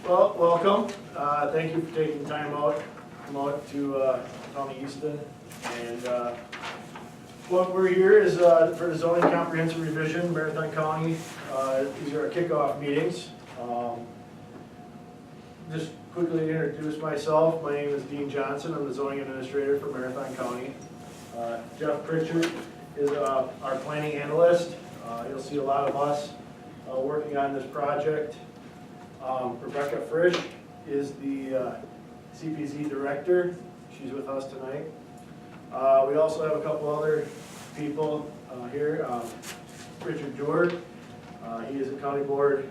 Well, welcome. Thank you for taking time out to come out to County Easton. And what we're here is for the zoning comprehensive revision, Marathon County. These are our kickoff meetings. Just quickly introduce myself. My name is Dean Johnson. I'm the zoning administrator for Marathon County. Jeff Pritchard is our planning analyst. You'll see a lot of us working on this project. Rebecca Frisch is the CPZ director. She's with us tonight. We also have a couple other people here. Richard Dewar, he is a county board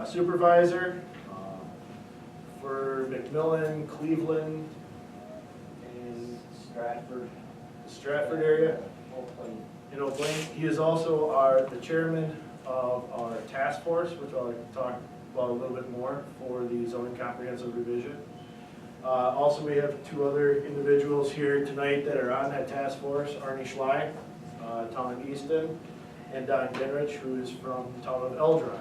supervisor for McMillan, Cleveland, and Stratford area. In Oak Plain. He is also the chairman of our task force, which I'll talk about a little bit more for the zoning comprehensive revision. Also, we have two other individuals here tonight that are on that task force: Arnie Schley, town of Easton, and Don Genrich, who is from the town of Eldron.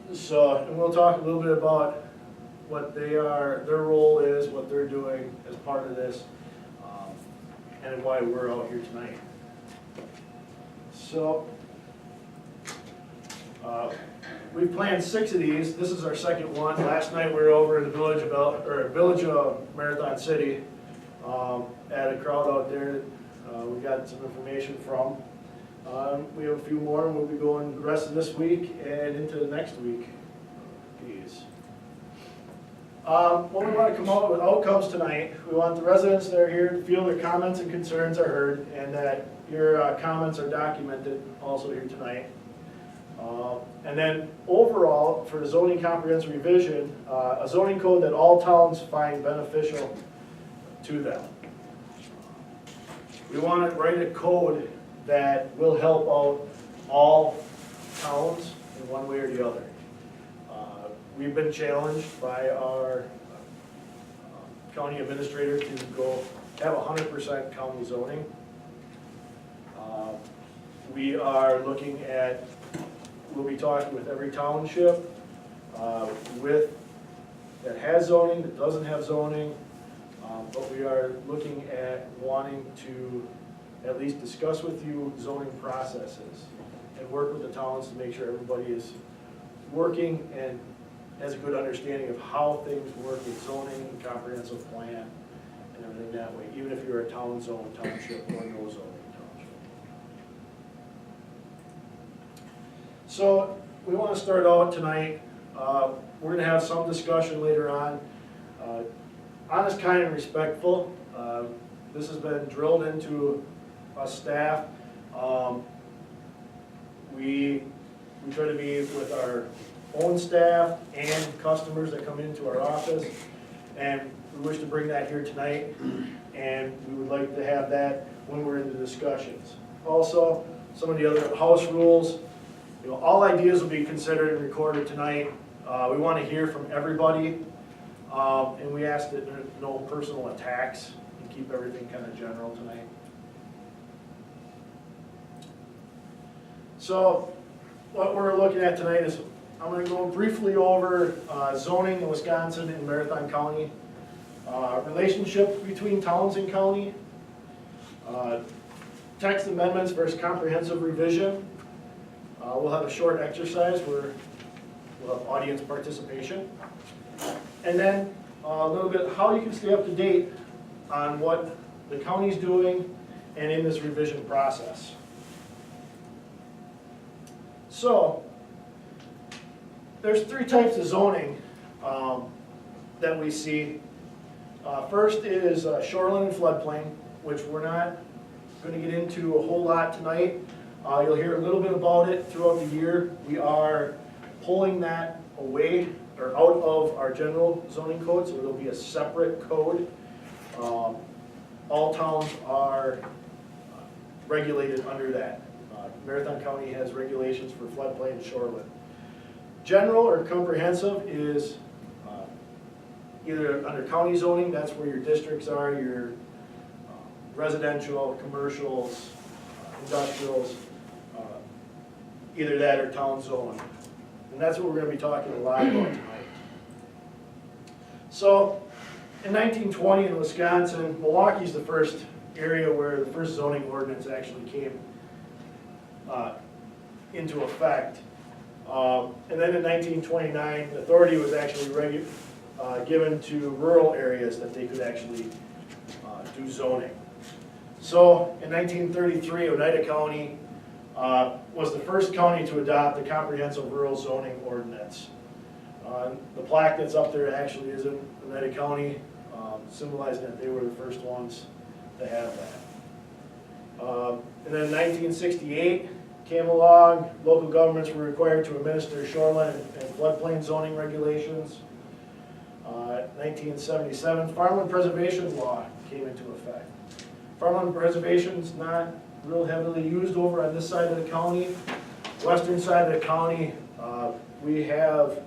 And we'll talk a little bit about what their role is, what they're doing as part of this, and why we're out here tonight. So, we've planned 6 of these. This is our second one. Last night we were over in the village of Marathon City at a crowd out there. We got some information from. We have a few more, and we'll be going the rest of this week and into the next week. What we want to come out with outcomes tonight, we want the residents that are here to feel their comments and concerns are heard, and that your comments are documented also here tonight. And then overall, for the zoning comprehensive revision, a zoning code that all towns find beneficial to them. We want to write a code that will help out all towns in one way or the other. We've been challenged by our county administrator to go have 100% county zoning. We are looking at, we'll be talking with every township that has zoning, that doesn't have zoning, but we are looking at wanting to at least discuss with you zoning processes and work with the towns to make sure everybody is working and has a good understanding of how things work with zoning, comprehensive plan, and everything that way, even if you're a town zone township or no zoning township. So we want to start out tonight. We're going to have some discussion later on. Honest, kind, and respectful. This has been drilled into us staff. We try to be with our own staff and customers that come into our office, and we wish to bring that here tonight, and we would like to have that when we're in the discussions. Also, some of the other house rules, all ideas will be considered and recorded tonight. We want to hear from everybody, and we ask that there are no personal attacks and keep everything kind of general tonight. So what we're looking at tonight is I'm going to go briefly over zoning in Wisconsin and Marathon County, relationship between towns and county, text amendments versus comprehensive revision. We'll have a short exercise where we'll have audience participation. And then a little bit how you can stay up to date on what the county's doing and in this revision process. So, there's 3 types of zoning that we see. First is shoreline and floodplain, which we're not going to get into a whole lot tonight. You'll hear a little bit about it throughout the year. We are pulling that away or out of our general zoning code, so it'll be a separate code. All towns are regulated under that. Marathon County has regulations for floodplain and shoreline. General or comprehensive is either under county zoning, that's where your districts are, your residential, commercials, industrials, either that or town zone. And that's what we're going to be talking a lot about tonight. So, in 1920 in Wisconsin, Milwaukee's the first area where the first zoning ordinance actually came into effect. And then in 1929, authority was actually given to rural areas that they could actually do zoning. So in 1933, Oneida County was the first county to adopt the comprehensive rural zoning ordinance. The plaque that's up there actually is in Oneida County, symbolizing that they were the first ones to have that. And then in 1968 came along, local governments were required to administer shoreline and floodplain zoning regulations. 1977, farmland preservation law came into effect. Farmland preservation is not real heavily used over on this side of the county. Western side of the county, we have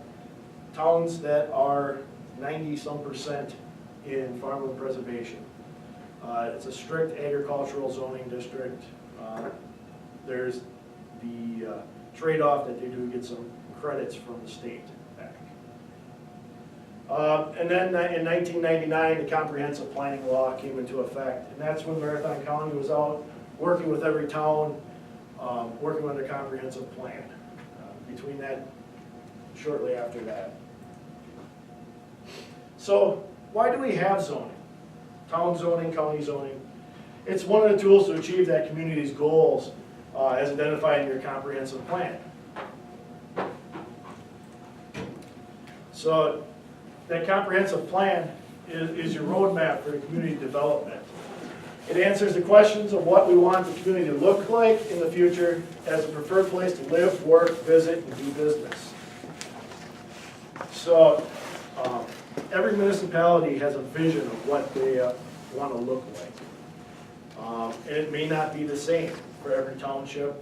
towns that are 90-some% in farmland preservation. It's a strict agricultural zoning district. There's the trade-off that they do get some credits from the state back. And then in 1999, the comprehensive planning law came into effect, and that's when Marathon County was out working with every town, working on their comprehensive plan. Between that, shortly after that. So, why do we have zoning? Town zoning, county zoning. It's one of the tools to achieve that community's goals as identified in your comprehensive plan. So, that comprehensive plan is your roadmap for community development. It answers the questions of what we want the community to look like in the future as a preferred place to live, work, visit, and do business. So, every municipality has a vision of what they want to look like. And it may not be the same for every township,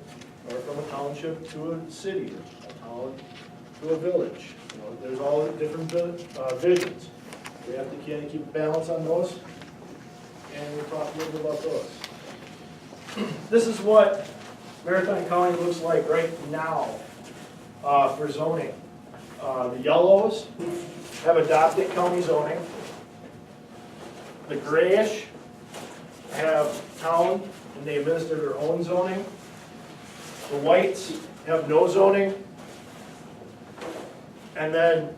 or from a township to a city, a town to a village. You know, there's all the different visions. We have to kind of keep balance on those, and we'll talk a little bit about those. This is what Marathon County looks like right now for zoning. The yellows have adopted county zoning. The grayish have town and they administer their own zoning. The whites have no zoning. And then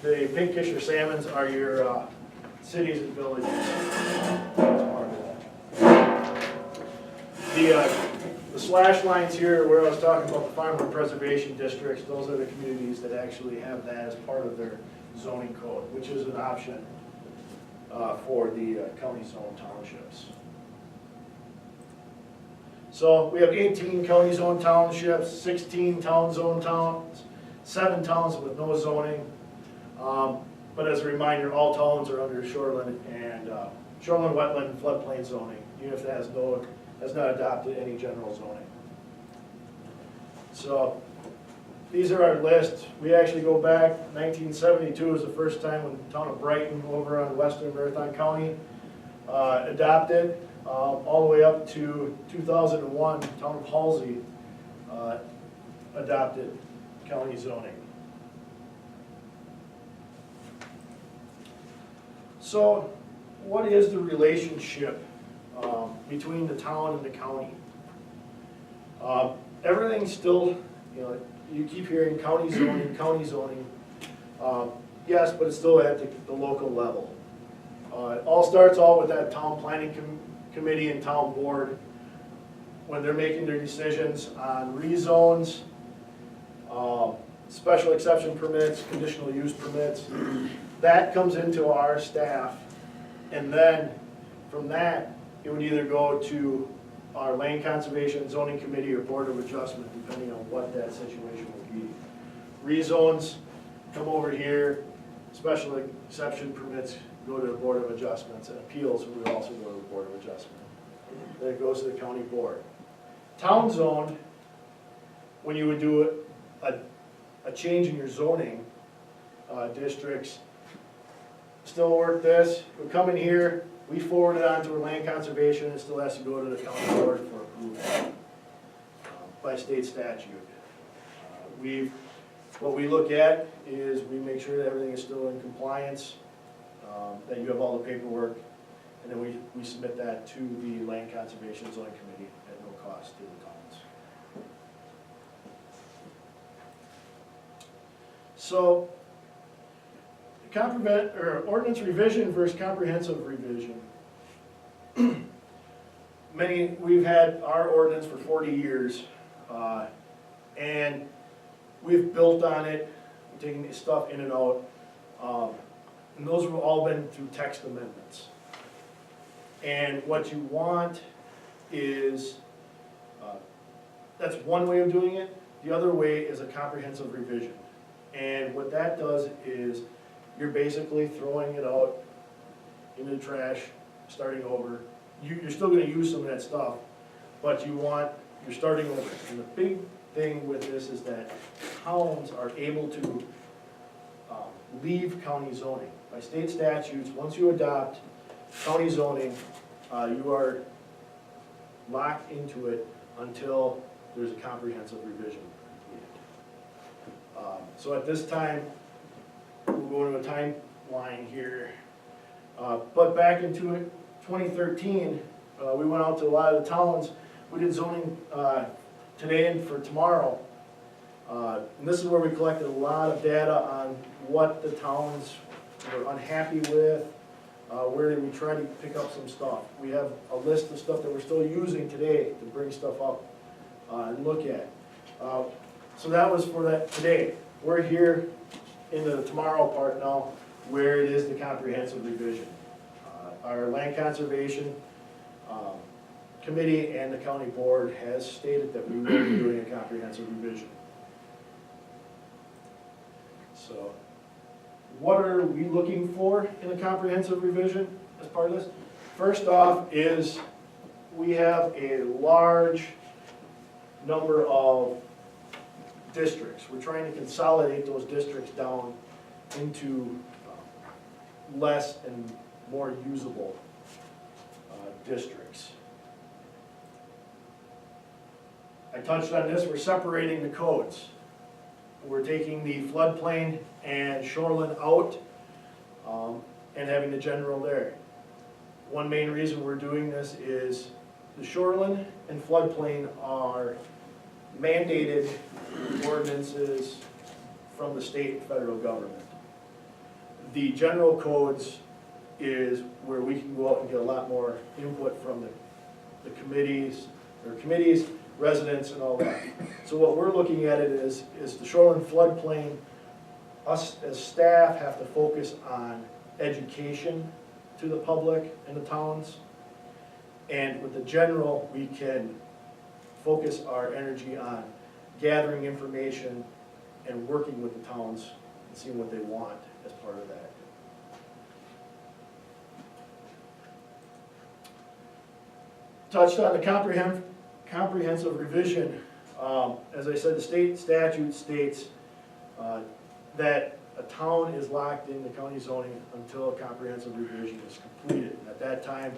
the pinkish or salmons are your cities and villages. The slash lines here where I was talking about the farmland preservation districts, those are the communities that actually have that as part of their zoning code, which is an option for the county zone townships. So we have 18 county zone townships, 16 town zone towns, 7 towns with no zoning. But as a reminder, all towns are under shoreline and shoreline, wetland, and floodplain zoning, even if it has not adopted any general zoning. So these are our list. We actually go back, 1972 was the first time when the town of Brighton over on western Marathon County adopted, all the way up to 2001, the town of Halsey adopted county zoning. So what is the relationship between the town and the county? Everything's still, you keep hearing county zoning, county zoning. Yes, but it's still at the local level. It all starts out with that town planning committee and town board when they're making their decisions on rezones, special exception permits, conditional use permits. That comes into our staff, and then from that, it would either go to our land conservation zoning committee or board of adjustment, depending on what that situation would be. Rezones come over here, special exception permits go to the board of adjustments, and appeals would also go to the board of adjustment. Then it goes to the county board. Town zone, when you would do a change in your zoning districts, still work this. We'll come in here, we forward it on to our land conservation, and it still has to go to the county board for approval by state statute. What we look at is we make sure that everything is still in compliance, that you have all the paperwork, and then we submit that to the Land Conservation Zoning Committee at no cost to the towns. So, ordinance revision versus comprehensive revision. We've had our ordinance for 40 years, and we've built on it, we're taking stuff in and out, and those have all been through text amendments. And what you want is, that's one way of doing it. The other way is a comprehensive revision. And what that does is, you're basically throwing it out into the trash, starting over. You're still gonna use some of that stuff, but you're starting over. And the big thing with this is that towns are able to leave county zoning. By state statutes, once you adopt county zoning, you are locked into it until there's a comprehensive revision completed. So at this time, we'll go to a timeline here. But back in 2013, we went out to a lot of the towns. We did zoning today and for tomorrow. And this is where we collected a lot of data on what the towns were unhappy with, where we tried to pick up some stuff. We have a list of stuff that we're still using today to bring stuff up and look at. So that was for that today. We're here in the tomorrow part now, where it is the comprehensive revision. Our land conservation committee and the county board has stated that we will be doing a comprehensive revision. So, what are we looking for in a comprehensive revision as part of this? First off is we have a large number of districts. We're trying to consolidate those districts down into less and more usable districts. I touched on this, we're separating the codes. We're taking the floodplain and shoreline out and having the general there. One main reason we're doing this is the shoreline and floodplain are mandated ordinances from the state and federal government. The general codes is where we can go out and get a lot more input from the committees, residents and all that. So what we're looking at it is the shoreline floodplain, us as staff have to focus on education to the public and the towns. And with the general, we can focus our energy on gathering information and working with the towns and seeing what they want as part of that. Touched on the comprehensive revision. As I said, the state statute states that a town is locked in the county zoning until a comprehensive revision is completed. At that time,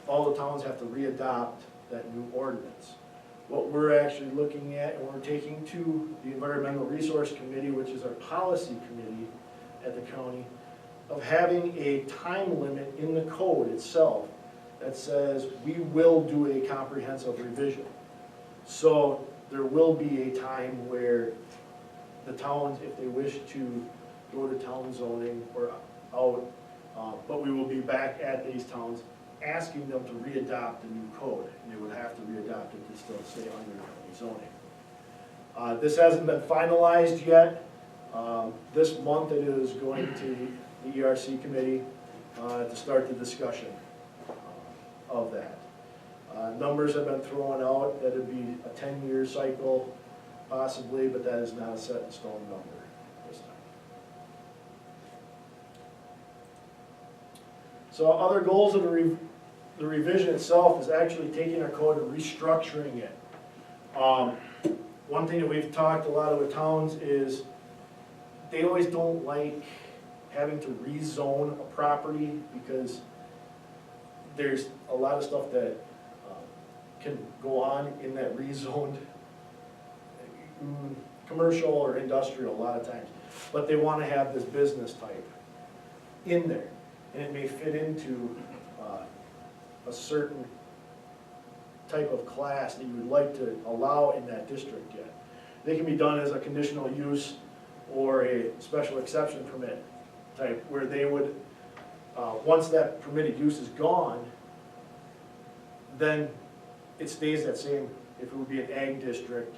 all the towns have to readopt that new ordinance. What we're actually looking at, and we're taking to the Environmental Resource Committee, which is our policy committee at the county, of having a time limit in the code itself that says we will do a comprehensive revision. So there will be a time where the towns, if they wish to go to town zoning or out, but we will be back at these towns asking them to readopt the new code, and they would have to readopt it to still stay under county zoning. This hasn't been finalized yet. This month it is going to the ERC committee to start the discussion of that. Numbers have been thrown out that it'd be a 10-year cycle possibly, but that is not a set in stone number this time. So other goals of the revision itself is actually taking our code and restructuring it. One thing that we've talked a lot with towns is they always don't like having to rezone a property because there's a lot of stuff that can go on in that rezoned commercial or industrial a lot of times. But they want to have this business type in there. And it may fit into a certain type of class that you would like to allow in that district yet. They can be done as a conditional use or a special exception permit type, where they would, once that permitted use is gone, then it stays that same. If it would be an ag district,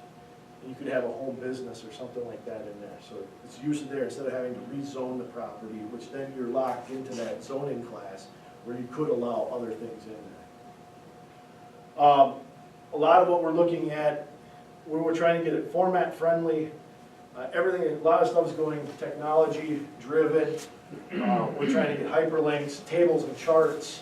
you could have a home business or something like that in there. So it's used there instead of having to rezone the property, which then you're locked into that zoning class where you could allow other things in there. A lot of what we're looking at, we're trying to get it format friendly. Everything, a lot of stuff is going technology driven. We're trying to get hyperlinks, tables and charts.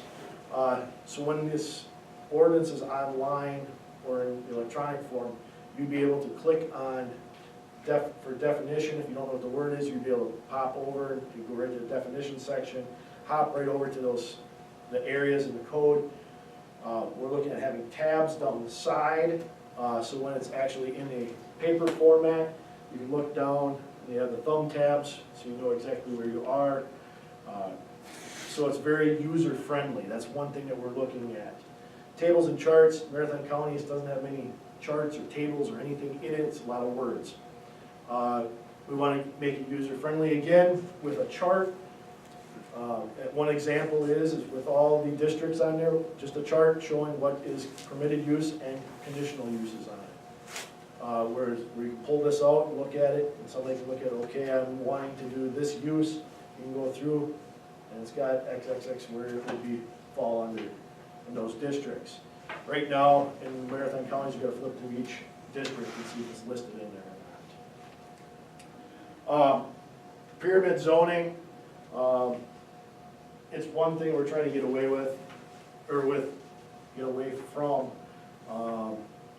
So when this ordinance is online or in electronic form, you'd be able to click on for definition. If you don't know what the word is, you'd be able to pop over, you go right to the definition section, hop right over to the areas in the code. We're looking at having tabs down the side, so when it's actually in a paper format, you can look down, and you have the thumb tabs, so you know exactly where you are. So it's very user-friendly. That's one thing that we're looking at. Tables and charts, Marathon County doesn't have many charts or tables or anything in it. It's a lot of words. We want to make it user-friendly again with a chart. One example is with all the districts on there, just a chart showing what is permitted use and conditional uses on it. Whereas we can pull this out and look at it, and somebody can look at it, okay, I'm wanting to do this use. You can go through, and it's got XXX where it would fall under in those districts. Right now, in Marathon County, you've got to flip through each district and see if it's listed in there or not. Pyramid zoning, it's one thing we're trying to get away with, get away from.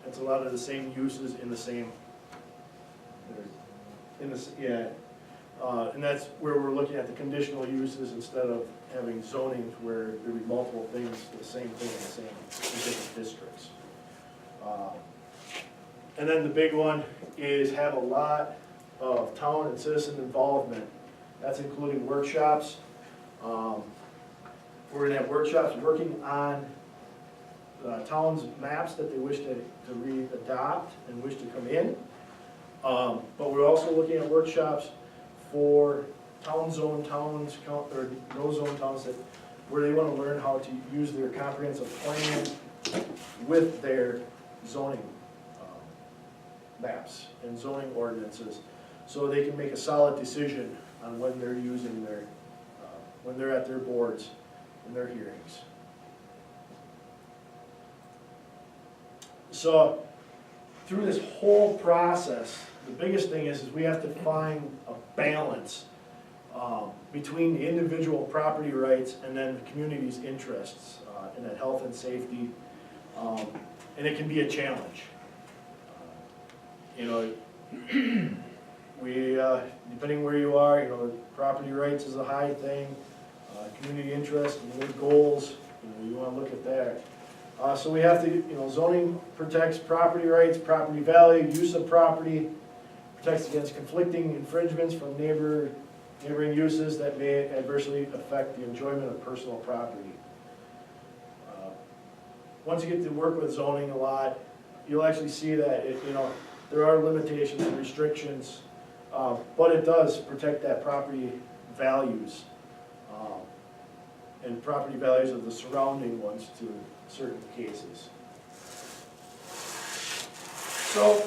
It's a lot of the same uses in the same, and that's where we're looking at the conditional uses instead of having zoning where there be multiple things, the same thing in different districts. And then the big one is have a lot of town and citizen involvement. That's including workshops. We're going to have workshops working on the town's maps that they wish to re-adopt and wish to come in. But we're also looking at workshops for town zone towns, or no zone towns, where they want to learn how to use their comprehensive plan with their zoning maps and zoning ordinances, so they can make a solid decision on when they're using their, when they're at their boards and their hearings. So through this whole process, the biggest thing is we have to find a balance between the individual property rights and then the community's interests in that health and safety, and it can be a challenge. We depending where you are, property rights is a high thing, community interest and your goals, you want to look at that. So we have to, zoning protects property rights, property value, use of property, protects against conflicting infringements from neighboring uses that may adversely affect the enjoyment of personal property. Once you get to work with zoning a lot, you'll actually see that there are limitations and restrictions, but it does protect that property values and property values of the surrounding ones to certain cases. So,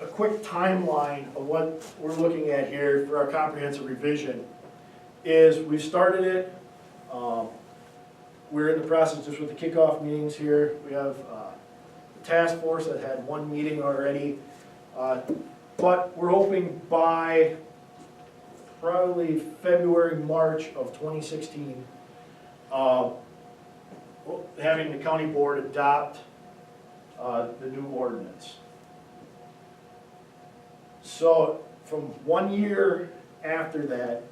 a quick timeline of what we're looking at here for our comprehensive revision is we've started it. We're in the process just with the kickoff meetings here. We have the task force that had one meeting already, but we're hoping by probably February, March of 2016, having the county board adopt the new ordinance. So from 1 year after that,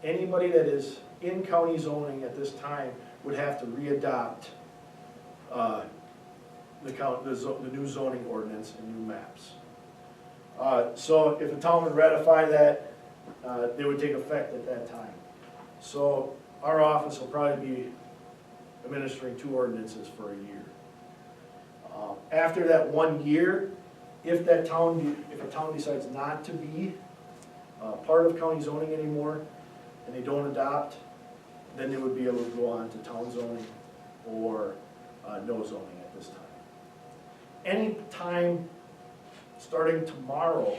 anybody that is in county zoning at this time would have to readopt the new zoning ordinance and new maps. So if the town would ratify that, they would take effect at that time. So our office will probably be administering 2 ordinances for a year. After that 1 year, if a town decides not to be part of county zoning anymore, and they don't adopt, then they would be able to go on to town zoning or no zoning at this time. Any time, starting tomorrow,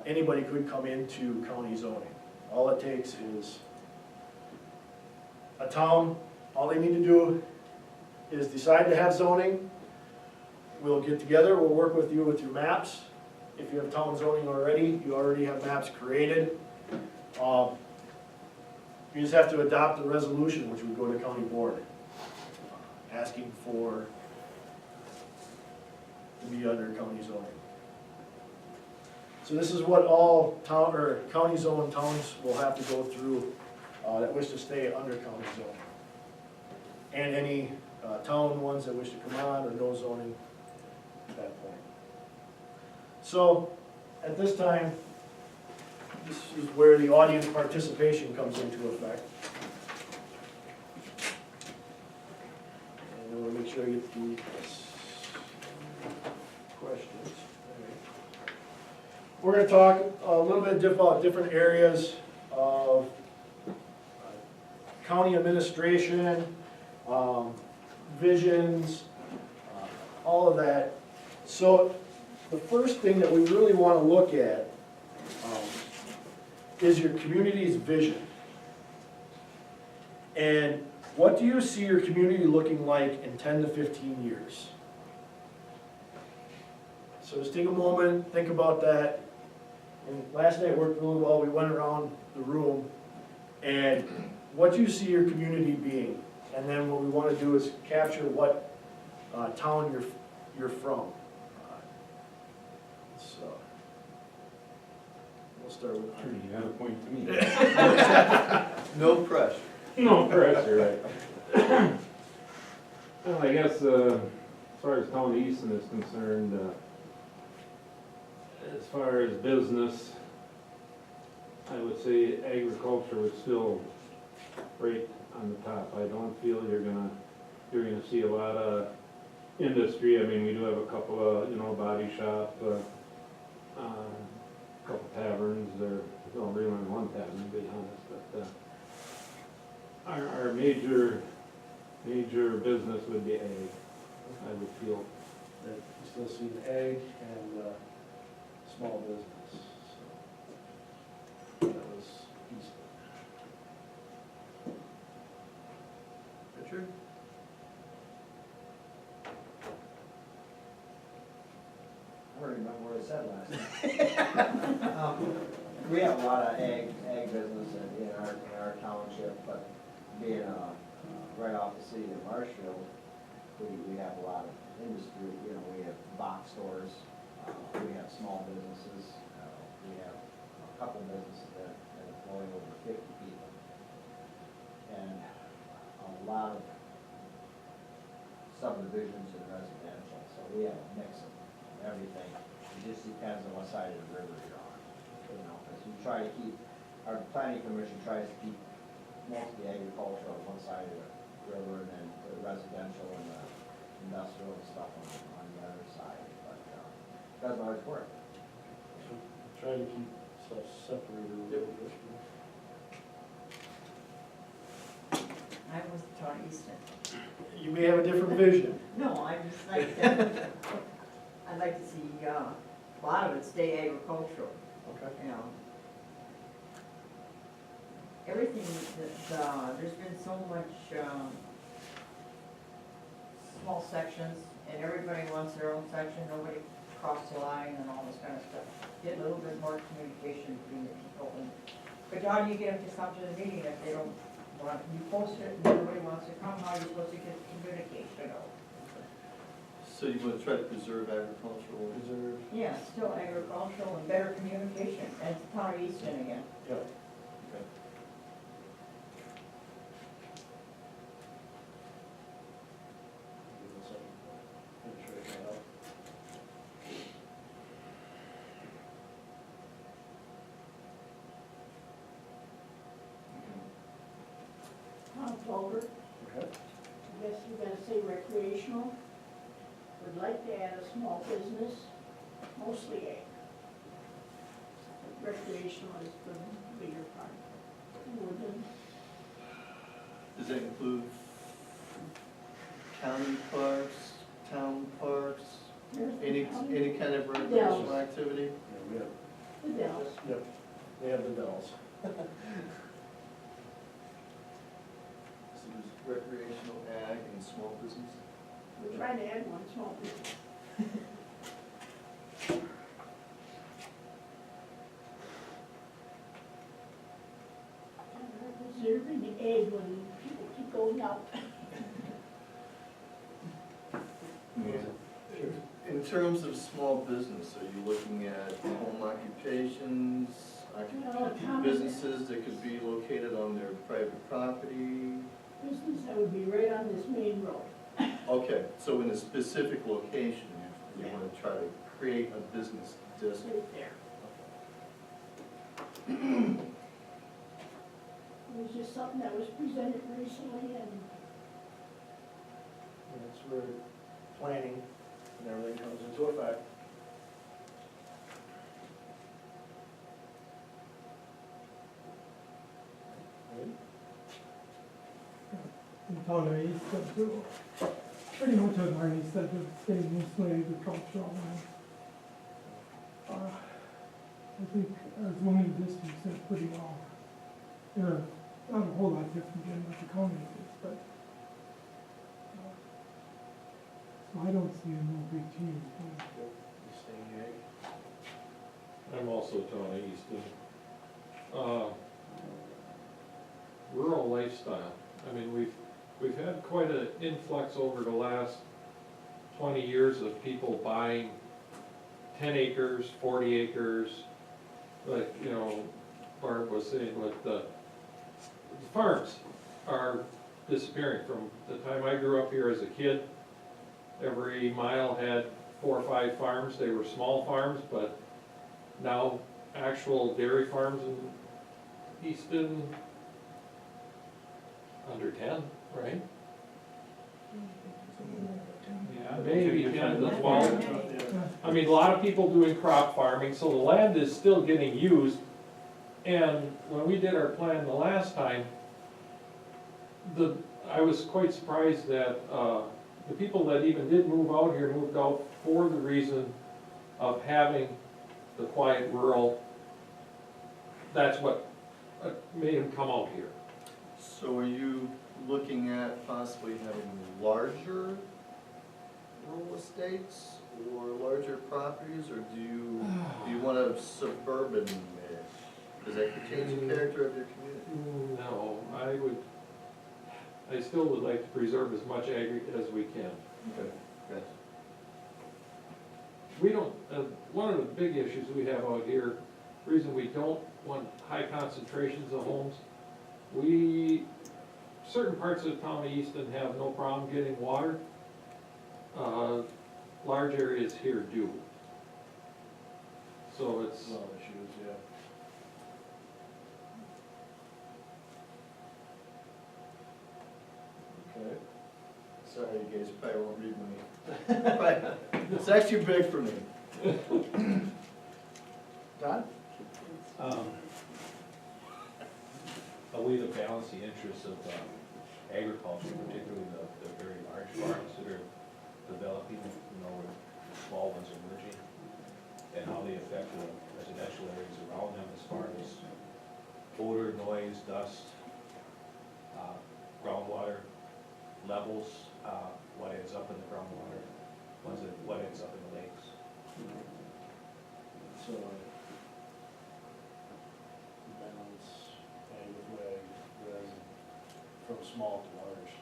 anybody could come into county zoning. All it takes is a town, all they need to do is decide to have zoning. We'll get together, we'll work with you with your maps. If you have town zoning already, you already have maps created. You just have to adopt a resolution, which would go to county board, asking to be under county zoning. So this is what all town or county zone towns will have to go through that wish to stay under county zoning, and any town ones that wish to come on or no zoning at that point. So at this time, this is where the audience participation comes into effect. And we'll make sure I get the questions. We're going to talk a little bit about different areas of county administration, visions, all of that. So the first thing that we really want to look at is your community's vision. And what do you see your community looking like in 10 to 15 years? So just take a moment, think about that. And last night worked really well. We went around the room, and what do you see your community being? And then what we want to do is capture what town you're from. So we'll start with. You got a point to me. No pressure. No pressure, right? Well, I guess as far as town of Easton is concerned, as far as business, I would say agriculture would still rate on the top. I don't feel you're gonna see a lot of industry. I mean, we do have a couple of, body shop, couple taverns, or, well, really only one tavern, to be honest, but, our major business would be ag, I would feel. That you still see the ag and small business. So that was Easton. Richard? I don't remember what I said last time. We have a lot of ag business in our township, but being right off the city of Marshfield, we have a lot of industry. We have box stores, we have small businesses, we have a couple businesses that employ over 50 people, and a lot of subdivisions and residential. So we have a mix of everything. It just depends on what side of the river you're on. Because we try to keep, our planning commission tries to keep most of the agriculture on one side of the river, and then the residential and the industrial and stuff on the other side. But it doesn't always work. Try to keep stuff separated a little bit. I was taught Easton. You may have a different vision. No, I just like, I'd like to see a lot of it stay agricultural, Okay. Everything that, there's been so much, small sections, and everybody wants their own section, nobody cross the line and all this kind of stuff. Get a little bit more communication between the people, but how do you get them to come to the meeting if they don't want, you post it and everybody wants to come, how are you supposed to get communication out? So you want to try to preserve agricultural? Preserve. Yeah, still agricultural and better communication, and it's town of Easton again. Yeah. agriculture. Okay. I guess you're gonna say recreational. Would like to add a small business, mostly ag. Recreational is the bigger part. Woodland, Does that include county parks, town parks, there's the any county, kind of recreational activity? Yeah, we have, the Dells. yep, they have the bells. So there's recreational ag and small business? We're trying to add one small business. Reserving the egg when people keep going out. In terms of small business, are you looking at home occupations, common- businesses that could be located on their private property? Business that would be right on this main road. Okay, so in a specific location, you want to try to create a business district. Right there. It was just something that was presented recently and That's where planning and everything comes into effect. In town of Easton too. Pretty much as Arnie said, it's staying mostly agricultural land. I think our zoning districts are pretty well. They're not a whole lot different than what the county is, but. So I don't see no big change. Staying ag. I'm also Tony Easton. Rural lifestyle, I mean, we've had quite an influx over the last 20 years of people buying 10 acres, 40 acres, like, you know, Barb was saying with the farms are disappearing. From the time I grew up here as a kid, every mile had 4 or 5 farms. They were small farms, but now actual dairy farms in Easton, under 10, right? Yeah, maybe 10 to 12. I mean, a lot of people doing crop farming, so the land is still getting used. And when we did our plan the last time, I was quite surprised that the people that even did move out here moved out for the reason of having the quiet rural. That's what made them come out here. So are you looking at possibly having larger rural estates or larger properties, or do you want a suburban mix? Does that could change the character of your community? No, I still would like to preserve as much agri as we can. Okay, gotcha. We don't, one of the big issues we have out here, reason we don't want high concentrations of homes, certain parts of the town of Easton have no problem getting water. Large areas here do. So it's, Well, issues, yeah. Okay. Sorry, you guys probably won't read my, it's actually big for me. Todd? A way to balance the interests of agriculture, particularly the very large farms that are developing, you know, where small ones are emerging, and how they affect the residential areas around them as far as odor, noise, dust, groundwater levels, what ends up in the groundwater, what ends up in the lakes. So, balance ag with ag, rather than from small to large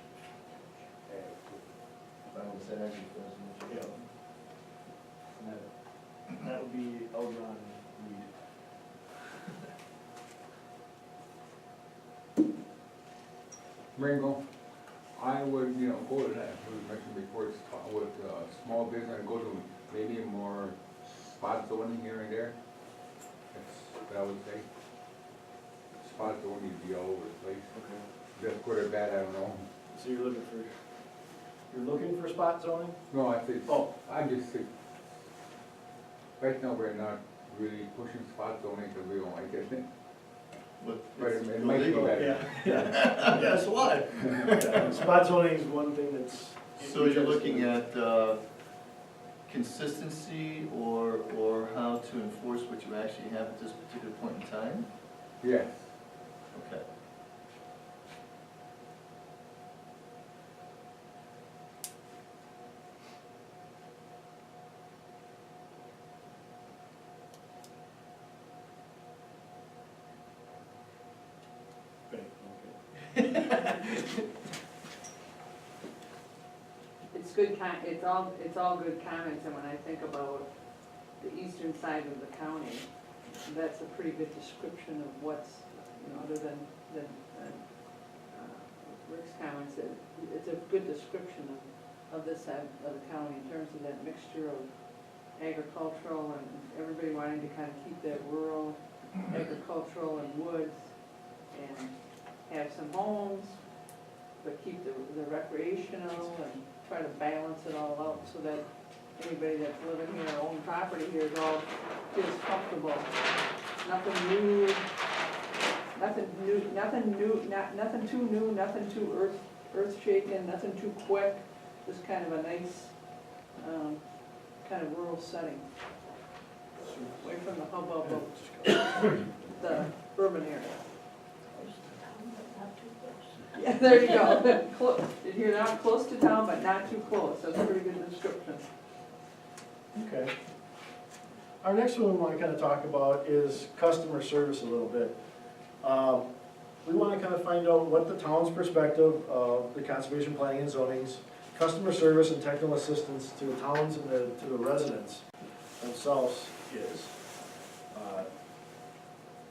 ag. Balance that actually Yeah. And that would be Elron Reed. Ringo, I would, go to that, we mentioned before, with small business, and go to maybe more spot zoning here and there. That's what I would say. Spot zoning would be all over the place. that's good or bad, I don't know. So you're looking for spot zoning? No, I think, Oh. I just think, right now, we're not really pushing spot zoning because we don't like it. But But it's it might be illegal. better. Yeah. Guess what? Yeah, spot zoning is one thing that's. So you're looking at consistency or how to enforce what you actually have at this particular point in time? Yes. Okay. It's it's all good comments, and when I think about the eastern side of the county, that's a pretty good description of what's, other than Rick's comments, it's a good description of this side of the county in terms of that mixture of agricultural and everybody wanting to kind of keep that rural, agricultural and woods, and have some homes, but keep the recreational and try to balance it all out so that anybody that's living here or own property here is all feels comfortable. Nothing too new, nothing too earth shaking, nothing too quick, just kind of a nice, kind of rural setting. Away from the hubbub of the urban area. Yeah, there you go. You're not close to town, but not too close. That's a pretty good description. Okay. Our next one we want to kind of talk about is customer service a little bit. We want to kind of find out what the town's perspective of the conservation planning and zoning's customer service and technical assistance to the towns and to the residents themselves is.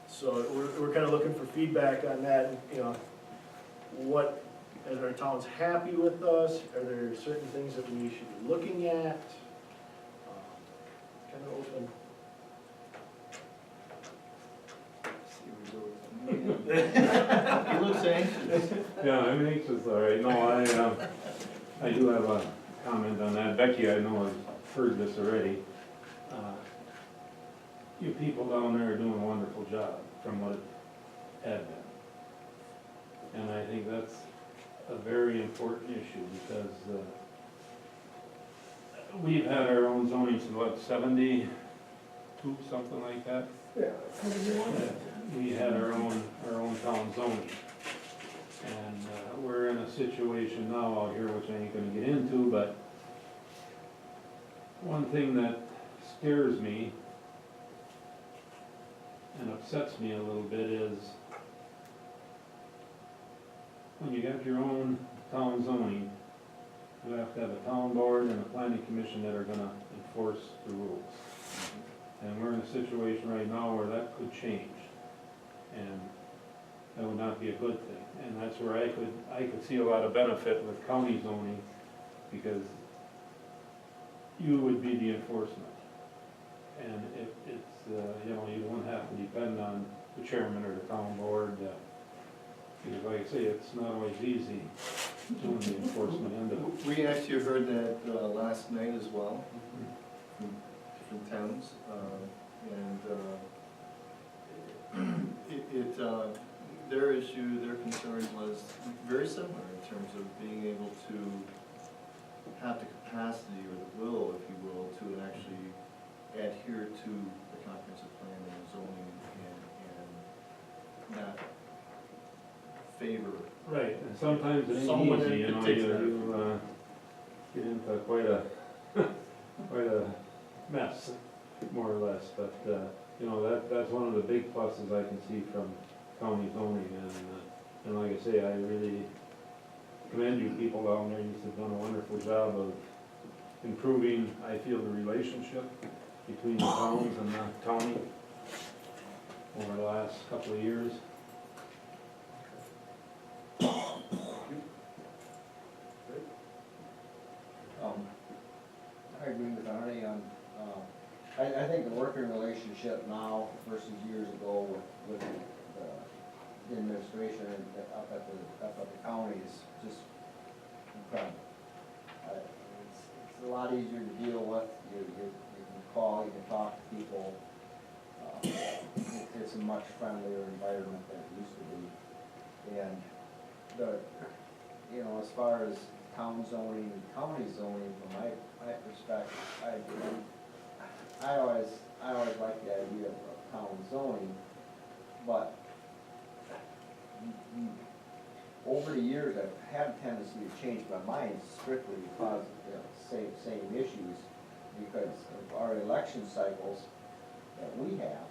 So we're kind of looking for feedback on that, what, are our towns happy with us? Are there certain things that we should be looking at? Kind of open. He looks anxious. Yeah, I'm anxious, all right. No, I do have a comment on that. Becky, I know has heard this already. You people down there are doing a wonderful job from what it had been. And I think that's a very important issue because we've had our own zoning since what, 72, something like that? Yeah. We had our own town zoning. And we're in a situation now out here, which I ain't gonna get into, but one thing that scares me and upsets me a little bit is when you got your own town zoning, you have to have a town board and a planning commission that are gonna enforce the rules. And we're in a situation right now where that could change. And that would not be a good thing. And that's where I could see a lot of benefit with county zoning, because you would be the enforcement. And it's, you wouldn't have to depend on the chairman or the town board, because like I say, it's not always easy doing the enforcement end of it. We actually heard that last night as well, from different towns, their issue, their concern was very similar in terms of being able to have the capacity or the will, if you will, to actually adhere to the comprehensive plan and zoning and not favor. Right, and sometimes it Someone ain't in easy, you particular. get into quite a mess, more or less, but, that's one of the big pluses I can see from county zoning, and like I say, I really commend you people down there. You've done a wonderful job of improving, I feel, the relationship between the towns and the county over the last couple of years. I agree with Arnie on, I think the working relationship now versus years ago with the administration up at the county is just incredible. It's a lot easier to deal with, you can call, you can talk to people. It's a much friendlier environment than it used to be. And as far as town zoning and county zoning, from my perspective, I always like the idea of town zoning, but over the years, I've had a tendency to change my mind strictly because of the same issues, because of our election cycles that we have.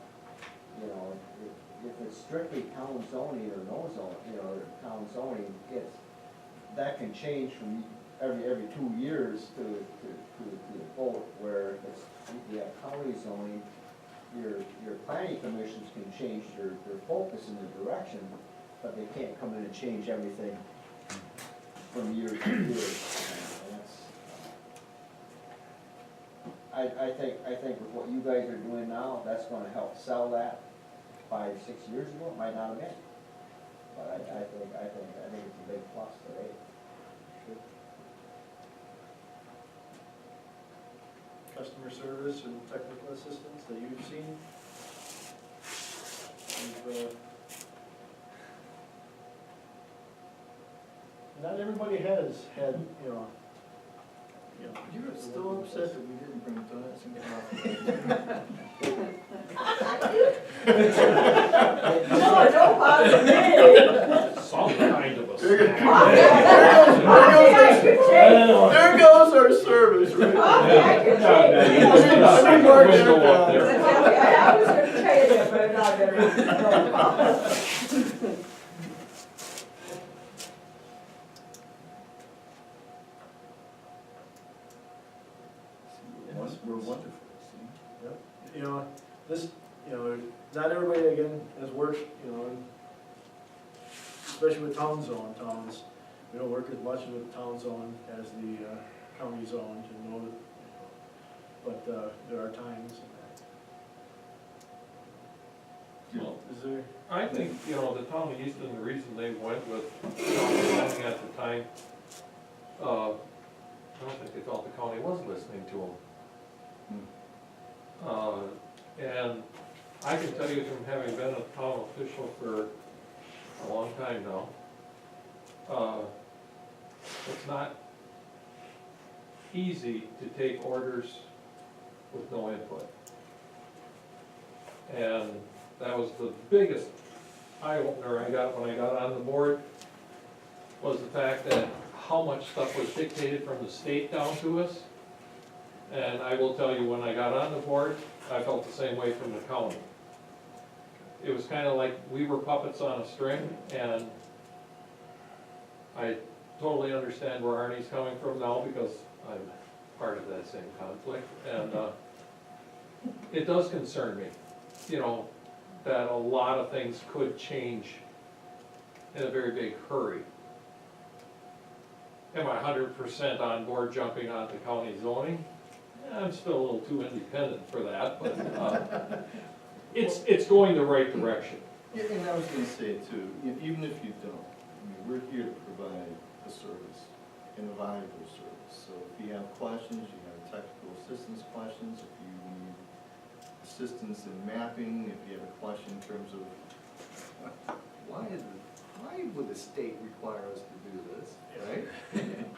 If it's strictly town zoning or no zoning, or town zoning, that can change from every 2 years to the vote, where if you have county zoning, your planning commissions can change their focus in the direction, but they can't come in and change everything from year to year. And I think with what you guys are doing now, that's gonna help sell that. 5, 6 years ago, it might not have been. But I think it's a big plus today. Customer service and technical assistance that you've seen? Not everybody has had, You're still upset that we didn't bring donuts and coffee. No bother me. Some kind of a There goes our service, right? I could take. I mean, Mark, Window up there. I was gonna tell you that, but I'm not gonna. We're wonderful, this, not everybody, again, has worked, especially with town zone towns, we don't work as much with town zone as the county zone to know that, but there are times. Well, Is there? I think, the town of Easton, the reason they went with planning at the time, I don't think they thought the county was listening to them. And I can tell you from having been a town official for a long time now, it's not easy to take orders with no input. And that was the biggest eye-opener I got when I got on the board, was the fact that how much stuff was dictated from the state down to us. And I will tell you, when I got on the board, I felt the same way from the county. It was kind of like we were puppets on a string, and I totally understand where Arnie's coming from now, because I'm part of that same conflict. And it does concern me, that a lot of things could change in a very big hurry. Am I 100% on board jumping on the county zoning? I'm still a little too independent for that, but it's going the right direction. Yeah, and I was gonna say too, even if you don't, we're here to provide a service, and a valuable service. So if you have questions, you have technical assistance questions, if you need assistance in mapping, if you have a question in terms of why would the state require us to do this, right?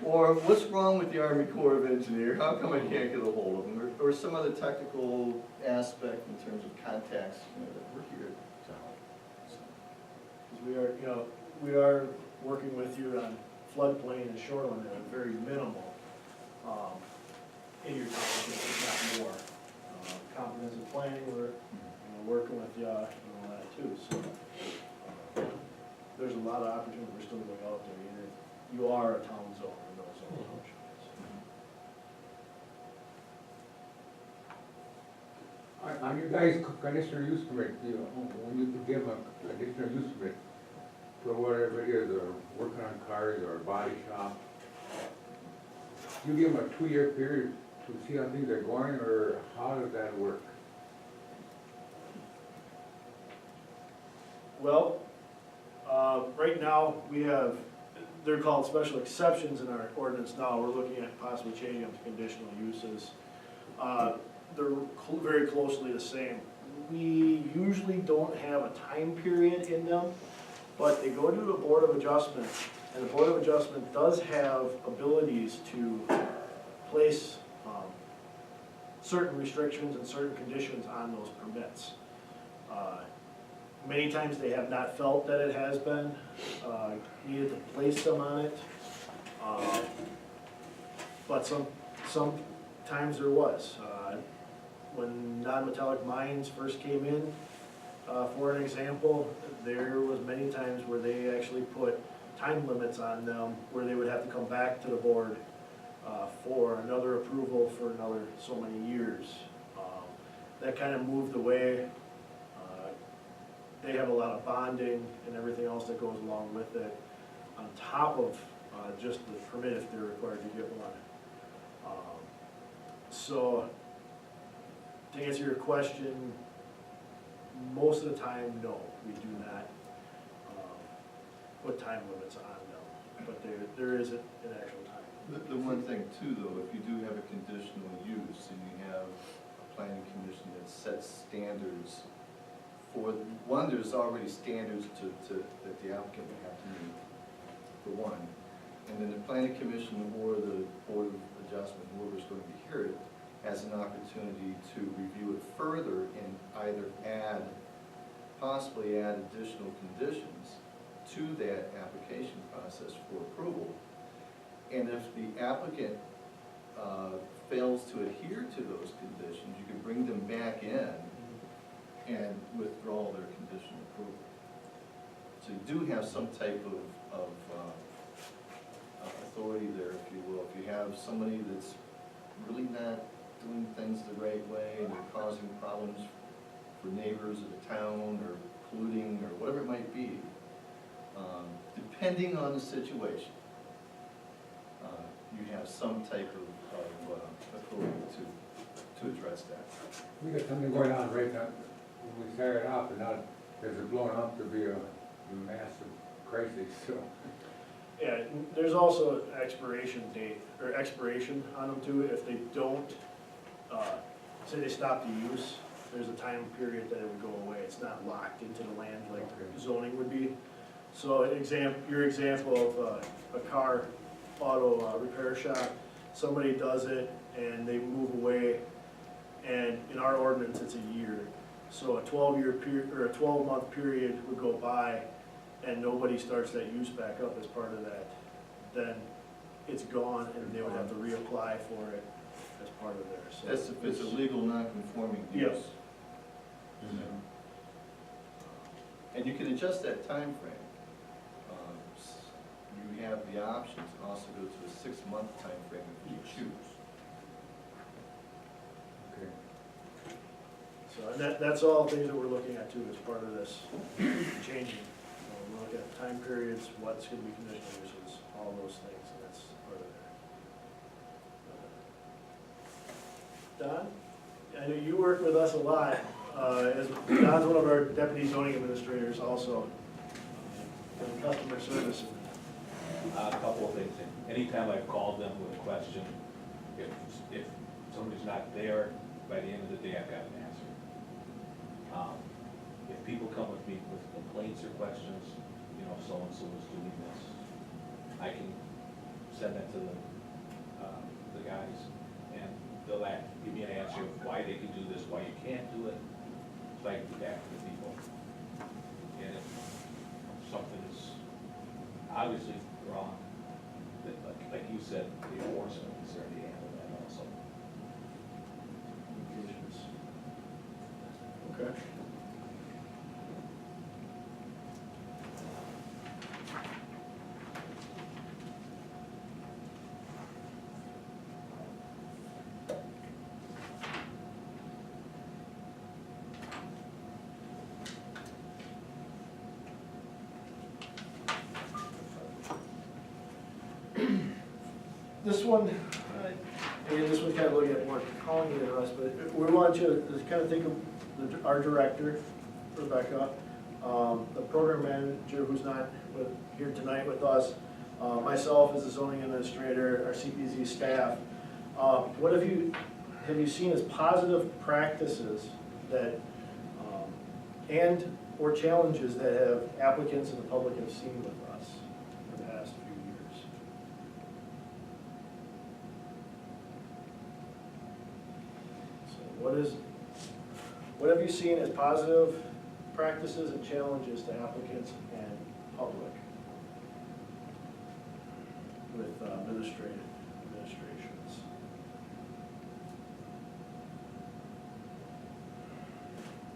Or what's wrong with the Army Corps of Engineers? How come I can't get a hold of them? Or some other technical aspect in terms of contacts, that we're here to help. So. Because we are working with you on floodplain and shoreline that are very minimal in your township, if not more. Comprehensive planning, we're working with you on that too. So there's a lot of opportunity we're still going out there. You are a town zone in those zones. On your guys' conditional use permit, when you give them a conditional use permit for whatever it is, or working on cars or a body shop, you give them a 2-year period to see how things are going, or how does that work? Well, Right now, we have, they're called special exceptions in our ordinance now. We're looking at possibly changing them to conditional uses. They're very closely the same. We usually don't have a time period in them, but they go to the Board of Adjustment, and the Board of Adjustment does have abilities to place certain restrictions and certain conditions on those permits. Many times they have not felt that it has been needed to place them on it, but sometimes there was. When non-metallic mines first came in, for an example, there was many times where they actually put time limits on them, where they would have to come back to the board for another approval for another so many years. That kind of moved away. They have a lot of bonding and everything else that goes along with it, on top of just the permit if they're required to get one. So, to answer your question, most of the time, no, we do not put time limits on them, but there is an actual time. The one thing too, though, if you do have a conditional use and you have a planning commission that sets standards for, one, there's already standards that the applicant would have to meet, for one. And then the planning commission or the Board of Adjustment, whoever's going to hear it, has an opportunity to review it further and either possibly add additional conditions to that application process for approval. And if the applicant fails to adhere to those conditions, you can bring them back in and withdraw their conditional approval. So you do have some type of authority there, if you will. If you have somebody that's really not doing things the right way and they're causing problems for neighbors of the town or polluting or whatever it might be, depending on the situation, you have some type of authority to address that. We got something going on right now, when we started off, and now there's blown up to be a massive crisis, so. Yeah, there's also an expiration date, or expiration on them too. If they don't, say they stop the use, there's a time period that it would go away. It's not locked into the land like zoning would be. So your example of a car auto repair shop, somebody does it and they move away, and in our ordinance it's a year. So a 12-year period, or a 12-month period would go by and nobody starts that use back up as part of that, then it's gone and they would have to reapply for it as part of theirs. So That's if it's a legal non-conforming use. Yes. And you can adjust that time frame. You have the option to also go to a 6-month time frame if you choose. Okay. So and that's all things that we're looking at too as part of this changing. We're looking at time periods, what's going to be conditional uses, all those things, and that's part of that. Don, I know you work with us a lot. As Don's one of our deputy zoning administrators also, in customer service. A couple of things. Anytime I've called them with a question, if somebody's not there, by the end of the day, I've got an answer. If people come with me with complaints or questions, you know, so-and-so is doing this, I can send that to the guys, and they'll give me an answer of why they can do this, why you can't do it, so I can get back to the people. And if something is obviously wrong, that, like you said, the enforcement is there to handle that also. Okay. This one, again, this one's kind of looking at more county than us, but we want you to kind of think of our director, Rebecca. The program manager who's not here tonight with us, myself as a zoning administrator, our CPZ staff, what have you seen as positive practices that, and or challenges that have applicants and the public have seen with us in the past few years? So what have you seen as positive practices and challenges to applicants and public with administrations?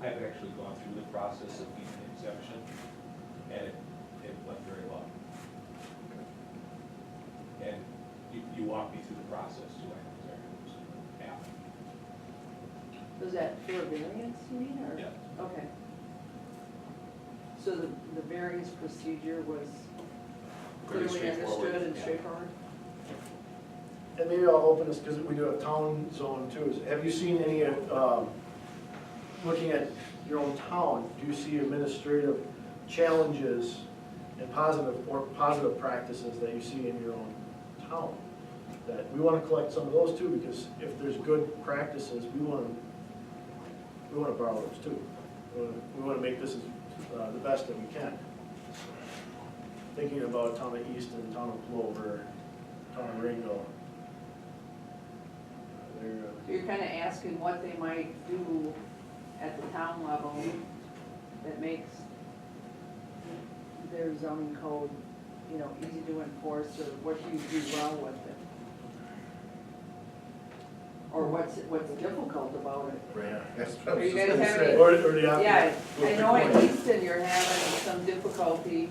I've actually gone through the process of getting an exemption, and it went very well. And you walked me through the process too, I was there, it was Was that for a variance, you mean, or? Yeah. Okay. So the variance procedure was Pretty clearly straightforward, understood and yeah. straightforward? And maybe I'll open this, because we do have town zone too. Have you seen any, looking at your own town, do you see administrative challenges and positive practices that you see in your own town? That we want to collect some of those too, because if there's good practices, we want to borrow those too. We want to make this as the best that we can. Thinking about town of Easton, town of Plover, town of Ringo. So you're kind of asking what they might do at the town level that makes their zoning code, you know, easy to enforce, or what do you do well with it? Or what's difficult about it? Right. That's what I Are was you just guys gonna having- say. Or the opposite. Yeah, I Flip the know in coin. Easton you're having some difficulty,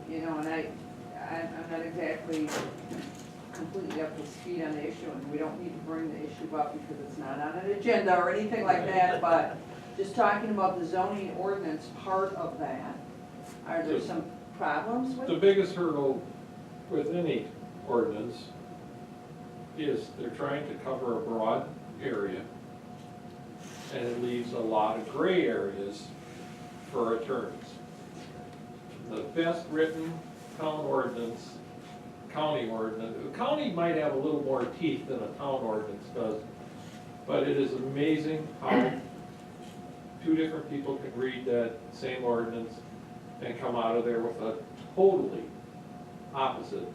you know, and I'm not exactly completely up to speed on the issue, and we don't need to bring the issue up because it's not on an agenda or anything like that, but just talking about the zoning ordinance part of that, are there some problems with The it? biggest hurdle with any ordinance is they're trying to cover a broad area, and it leaves a lot of gray areas for attorneys. The best written town ordinance, county might have a little more teeth than a town ordinance does, but it is amazing how two different people can read that same ordinance and come out of there with a totally opposite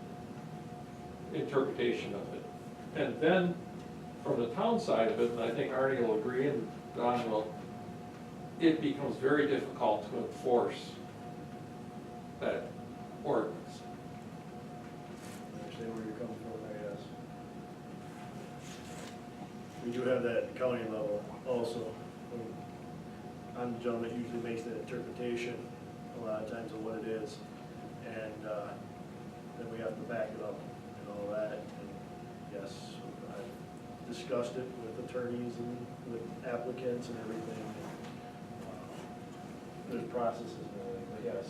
interpretation of it. And then, from the town side of it, and I think Arnie will agree, and Don will, it becomes very difficult to enforce that ordinance. I understand where you're coming from, I guess. We do have that at county level also. I'm the gentleman that usually makes the interpretation a lot of times of what it is. And then we have to back it up and all that. And yes, I've discussed it with attorneys and with applicants and everything. There's processes and everything, but yes.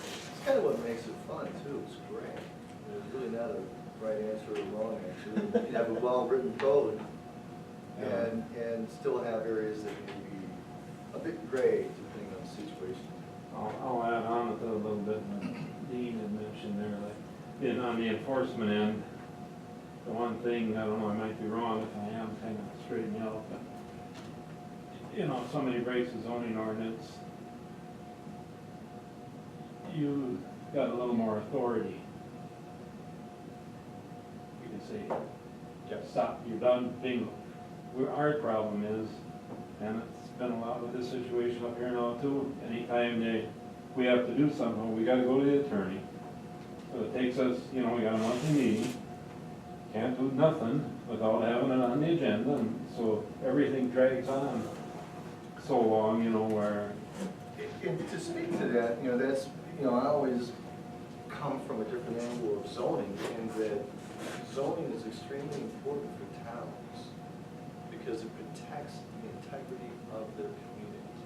It's kind of what makes it fun too, it's great. There's really not a right answer or wrong answer. You can have a well-written code and still have areas that may be a bit gray depending on the situation. I'll add on to a little bit what Dean had mentioned there, like, on the enforcement end, the one thing, I don't know, I might be wrong if I am, kind of straighten me out, but, you know, if somebody breaks a zoning ordinance, you got a little more authority. You can say, stop, you're done, bingo. Our problem is, and it's been a lot with this situation up here now too, anytime we have to do something, we gotta go to the attorney. So it takes us, you know, we got a monthly meeting, can't do nothing without having it on the agenda, and so everything drags on so long, you know, where, And to speak to that, you know, that's, you know, I always come from a different angle of zoning, in that zoning is extremely important for towns because it protects the integrity of their communities.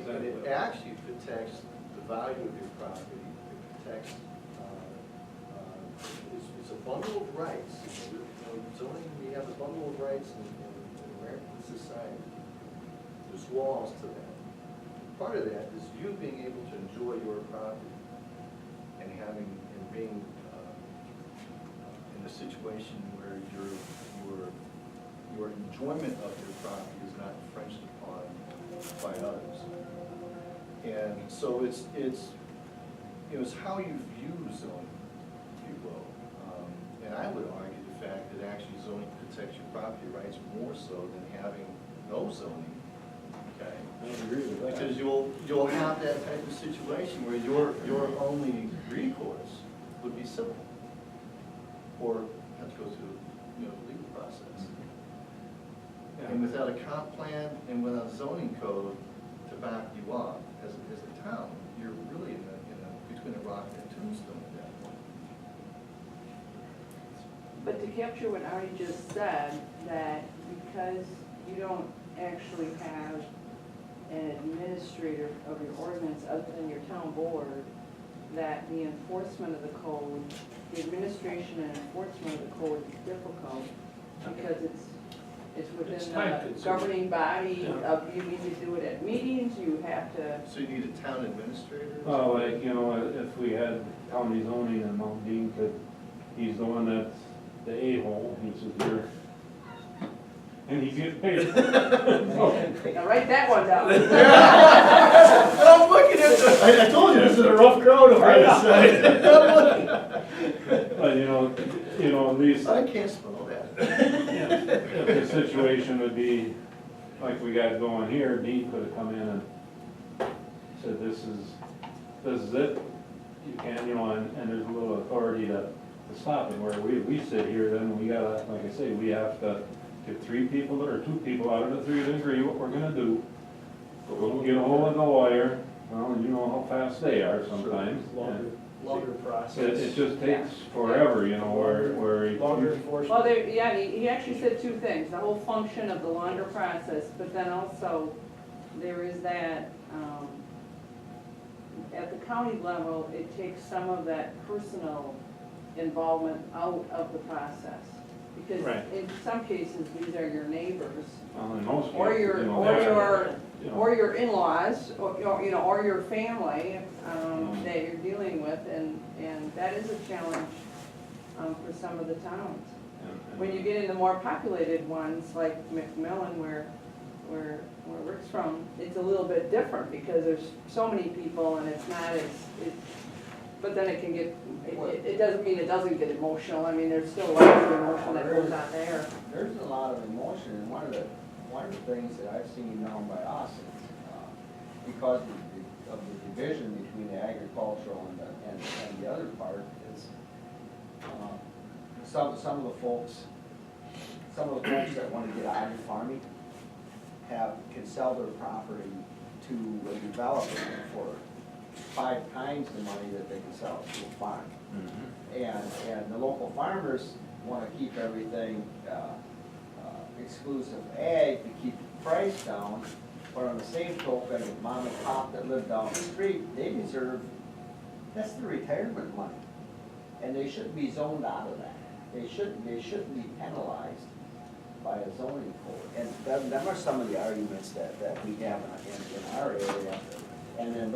And it actually protects the value of your property, it protects, it's a bundle of rights. You know, zoning, we have a bundle of rights in American society. There's laws to that. part of that is you being able to enjoy your property and having, and being in a situation where your enjoyment of your property is not infringed upon by others. And so it's how you view zoning, if you will. And I would argue the fact that actually zoning protects your property rights more so than having no zoning. Okay. I don't agree with that. Because you'll have that type of situation where your only recourse would be civil, or have to go through, the legal process. And without a comp plan and without a zoning code to back you up as a town, you're really between a rock and a tombstone at that point. But to capture what Artie just said, that because you don't actually have an administrator of your ordinance other than your town board, that the enforcement of the code, the administration and enforcement of the code is difficult because it's within It's the time-consuming. governing body Yeah. of, you need to do it at meetings, you have to, So you need a town administrator? Well, like, if we had county zoning and Mount Dean he's the one that's the a-hole, he says here, and he gets paid. now write that one down. I'm looking at the, I told you, this is a rough crowd over here. But, at least, I can't spell that. if the situation would be like we got going here, Dean could have come in and said, this is it. You can't, and there's a little authority to stop it, where we sit here, then we gotta, like I say, we have to get 3 people or 2 people out of the 3 to agree what we're gonna do. We'll get a hold of the lawyer, well, and you know how fast they are sometimes. Longer It process. just takes forever, where. Longer Well, enforcement. he actually said 2 things, the whole function of the longer process, but then also, there is that, at the county level, it takes some of that personal involvement out of the process. Because Right. in some cases, these are your neighbors, Well, in most cases, or your, you know, or they're- your, you know, or your in-laws, or your family, that you're dealing with, and that is a challenge, for some of the towns. and- When you get into more populated ones, like McMillan, where Rick's from, it's a little bit different, because there's so many people, and it's not as, but then it can get, it doesn't mean it doesn't get emotional, I mean, there's still a lot of emotion that goes on there. There's a lot of emotion, and one of the things that I've seen down by us is, because of the division between the agricultural and the other part is, some of the folks that want to get out of farming can sell their property to a developer for 5 times the money that they can sell it to a farm. And the local farmers want to keep everything exclusive ag to keep the price down, but on the same token, mom and pop that live down the street, they deserve, that's their retirement money. And they shouldn't be zoned out of that. They shouldn't be penalized by a zoning code. And them are some of the arguments that we have in our area. And then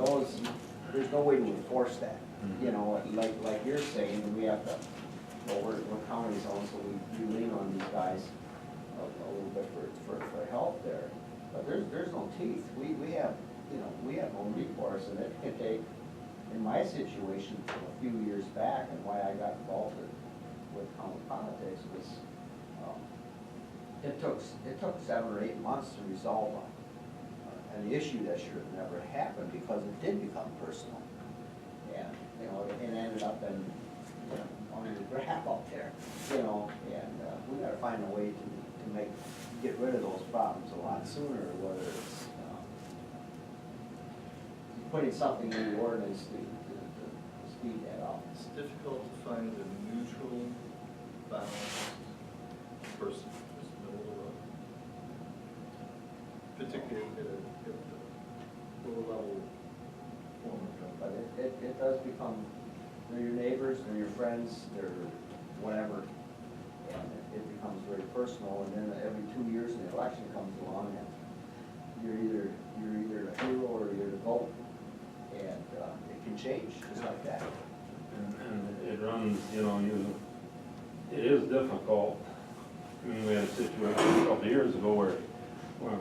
there's no way to enforce that. Like you're saying, we have to, well, we're county zone, so we lean on these guys a little bit for help there. But there's no teeth. We have no recourse, and it can take, in my situation a few years back, and why I got involved with county politics was, it took 7 or 8 months to resolve an issue that should have never happened, because it did become personal. And, it ended up in, on the graph up there, and we gotta find a way to get rid of those problems a lot sooner, whether it's, putting something in the ordinance to speed that up. It's difficult to find a neutral, balanced person who's in the middle of the road. Particularly at a lower level form of government. But it does become, they're your neighbors, they're your friends, they're whatever, and it becomes very personal, and then every 2 years an election comes along, and you're either a hero or you're the ago where, well,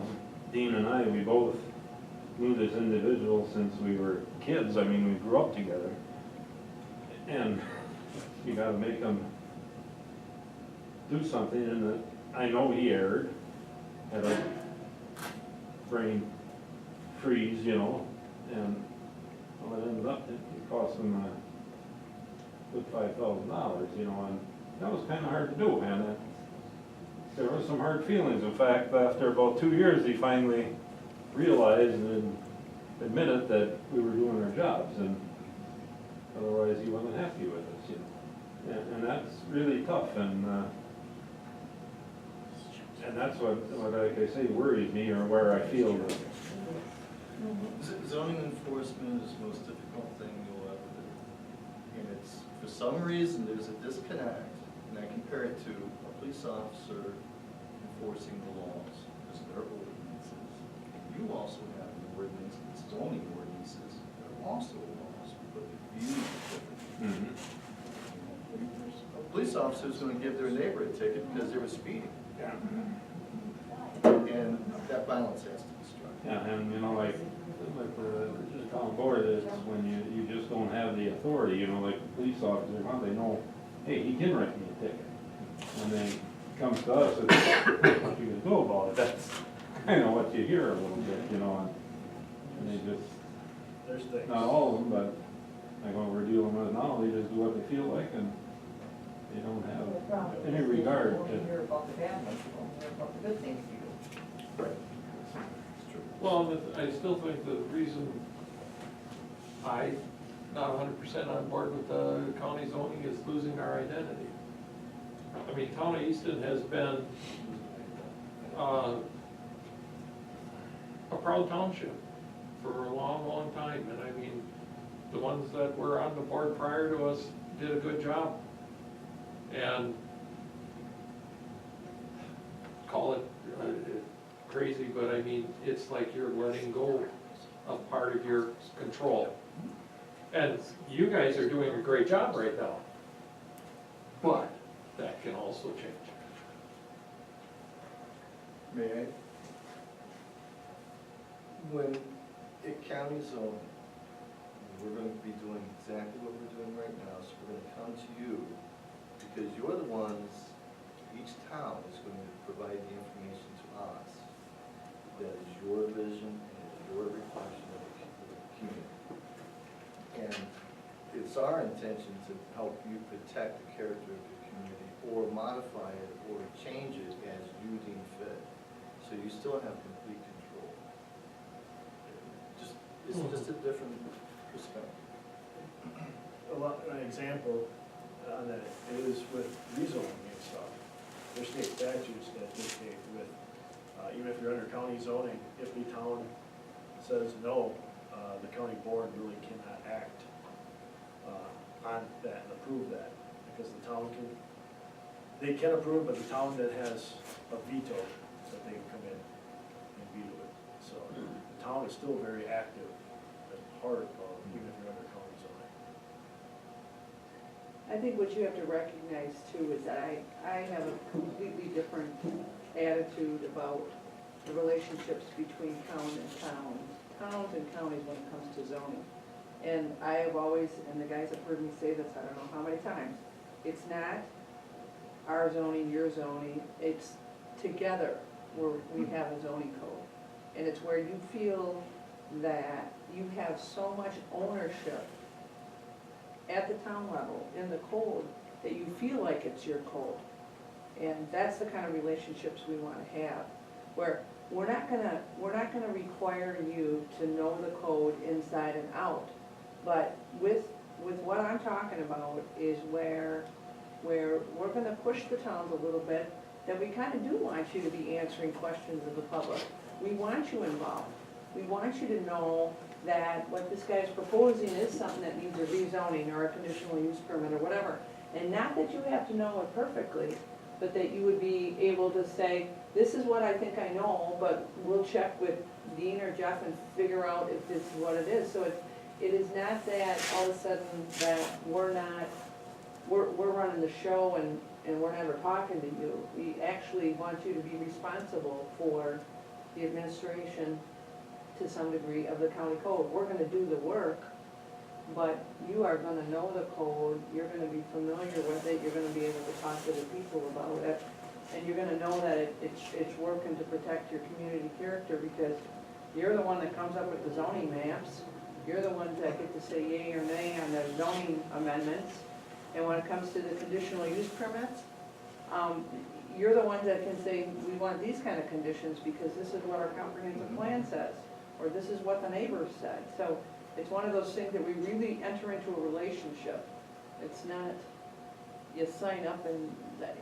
Dean and I, we both knew this individual since we were kids. I mean, we grew up together. And you gotta make them do something, and I know he erred, had a brain freeze, you know, and well, it ended up, it cost him a good $5,000, you know, and that was kinda hard to do, and there were some hard feelings. In fact, after about 2 years, he finally realized and admitted that we were doing our jobs, and otherwise he wasn't happy with us, you know. And that's really tough, and that's what, like I say, worries me, or where I feel that. Zoning enforcement is the most difficult thing you'll ever do. And it's, for some reason, there's a disconnect, and I compare it to a police officer enforcing the laws, because they're ordinances. You also have an ordinance, zoning ordinances, they're also laws, but they're viewed differently. A police officer is gonna give their neighbor a ticket because they were speeding. Yeah. And that balance has to be struck. Yeah, and you know, like the just on board, it's when you just don't have the authority, you know, like the police officer, well, they know, hey, he can write me a ticket. When they comes to us, it's what you can do about it. That's kind of what you hear a little bit, you know, and they just, There's things. not all of them, but like what we're dealing with now, they just do what they feel like, and they don't The have problem any is regard you only to. hear about the bad ones, you don't hear about the good things you do. It's true. Well, I still think the reason I'm not 100% on board with the county zoning is losing our identity. I mean, town of Easton has been a proud township for a long, long time, and I mean, the ones that were on the board prior to us did a good job. And call it crazy, but I mean, it's like you're letting go of part of your control. And you guys are doing a great job right now, but that can also change. May I? When it county zone, we're gonna be doing exactly what we're doing right now, so we're gonna come to you, because you're the ones, each town is going to provide the information to us. That is your vision and is your reflection of the community. And it's our intention to help you protect the character of the community, or modify it, or change it as you deem fit. So you still have complete control. It's just a different perspective. An example on that is with rezoning and stuff. There's state statutes that dictate with, even if you're under county zoning, if the town says no, the county board really cannot act on that and approve that, because the town they can approve, but the town that has a veto, that they can come in and veto it. So the town is still very active as part of, even if you're under county zoning. I think what you have to recognize too is that I have a completely different attitude about the relationships between town and towns and counties when it comes to zoning. And I have always, and the guys have heard me say this, I don't know how many times, it's not our zoning, your zoning, it's together where we have a zoning code. And it's where you feel that you have so much ownership at the town level in the code that you feel like it's your code. And that's the kind of relationships we want to have, where we're not gonna require you to know the code inside and out. But with what I'm talking about is where we're gonna push the towns a little bit, that we kind of do want you to be answering questions of the public. We want you involved. We want you to know that what this guy's proposing is something that needs a rezoning or a conditional use permit or whatever. And not that you have to know it perfectly, but that you would be able to say, this is what I think I know, but we'll check with Dean or Jeff and figure out if this is what it is. So it is not that all of a sudden that we're running the show and we're never talking to you. We actually want you to be responsible for the administration to some degree of the county code. We're gonna do the work, but you are gonna know the code, you're gonna be familiar with it, you're gonna be able to talk to the people about it, and you're gonna know that it's working to protect your community character, because you're the one that comes up with the zoning maps, you're the ones that get to say yay or nay on the zoning amendments, and when it comes to the conditional use permits, you're the ones that can say, we want these kind of conditions because this is what our comprehensive plan says, or this is what the neighbors said. So it's one of those things that we really enter into a relationship. It's not, you sign up and,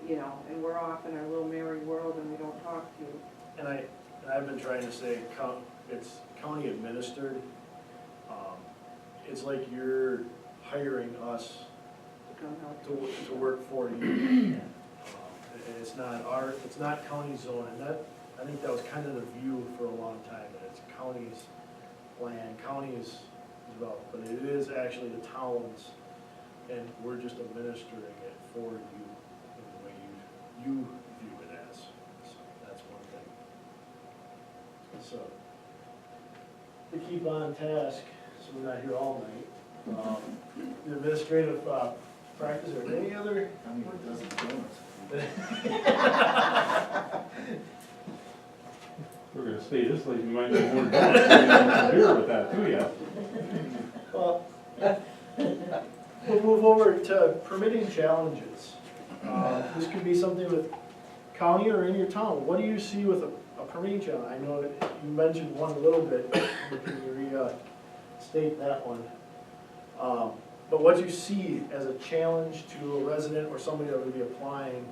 you know, and we're off in our little merry world and we don't talk to you. And I've been trying to say, it's county administered. It's like you're hiring us To come help. to work for you. It's not county zone, and that, I think that was kind of the view for a long time, that it's county's land, county's developed, but it is actually the towns, and we're just administering it for you in the way you view it as. So that's one thing. So, to keep on task, so we're not here all night, the administrative practice, or any other? County doesn't do it. We're gonna stay this late, we might need more donuts, beer with that too, yeah. Well, we'll move over to permitting challenges. This could be something with county or in your town. What do you see with a permitting challenge? I know that you mentioned one a little bit, but can you restate that one? But what do you see as a challenge to a resident or somebody that would be applying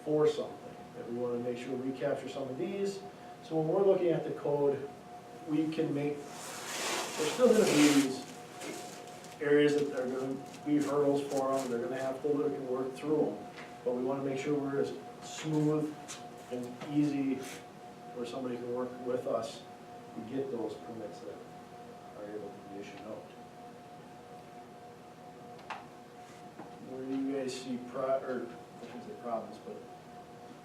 for something? That we want to make sure we capture some of these. So when we're looking at the code, we can make, there's still going to be these areas that are going to be hurdles for them. They're going to have people that can work through them. But we want to make sure we're as smooth and easy where somebody can work with us to get those permits that are able to be issued out. Where do you guys see I shouldn't say problems, but,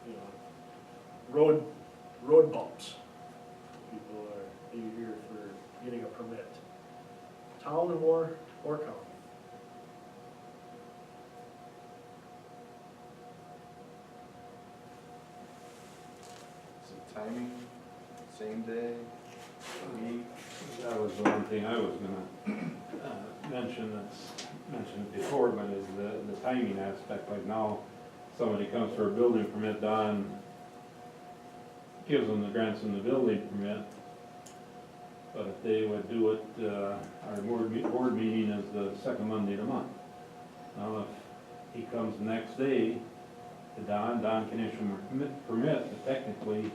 you know, road bumps? People are here for getting a permit. Town or county? Is it timing, same day, a week? That was the one thing I was gonna mention, that's mentioned before, but is the timing aspect. Like now, somebody comes for a building permit, Don gives them grants them the building permit. But if they would do it, our board meeting is the second Monday of the month. Now, if he comes the next day to Don can issue him a permit, but technically,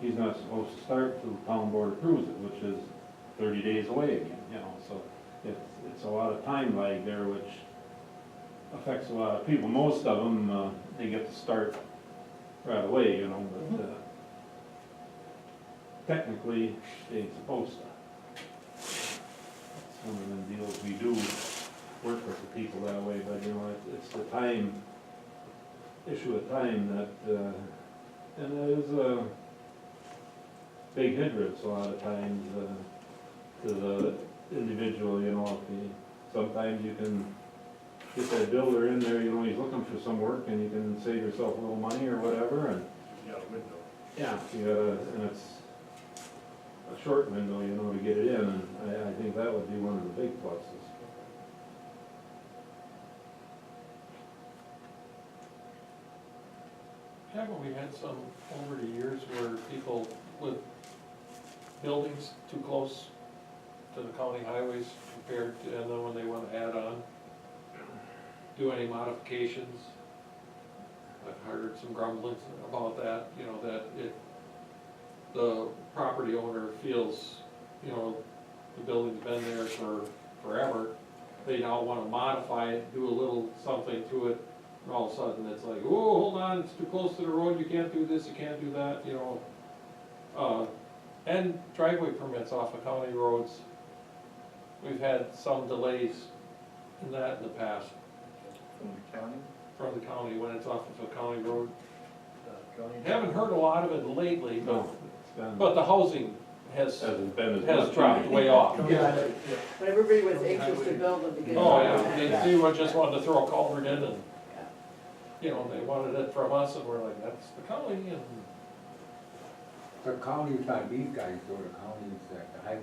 he's not supposed to start till the town board approves it, which is 30 days away again, you know, so it's a lot of time lag there, which affects a lot of people. Most of them, they get to start right away, you know, but technically, they ain't supposed to. It's one of them deals we do work with the people that way, but you know, it's the time, issue of time that, and it is a big hindrance a lot of times to the individual, you know, sometimes you can get that builder in there, you know, he's looking for some work and you can save yourself a little money or whatever, and You got a window. yeah, you gotta, and it's a short window, you know, to get it in, and I think that would be one of the big pluses. Haven't we had some over the years where people with buildings too close to the county highways compared to, and then when they want to add on, do any modifications? I've heard some grumblings about that, you know, that if the property owner feels, you know, the building's been there for forever, they now want to modify it, do a little something to it, and all of a sudden it's like, oh, hold on, it's too close to the road, you can't do this, you can't do that, you know. And driveway permits off of county roads, we've had some delays in that in the past. From the county? from the county when it's off of a county road? County. Haven't heard a lot of it lately, No, it's been, but the housing has been as has much. dropped way off. Yeah. But everybody was anxious to build them to get. Oh, it yeah, done. they just wanted to throw a culvert in and, you know, they wanted it from us and we're like, that's the county and. The county's not these guys, though, the county's the highway.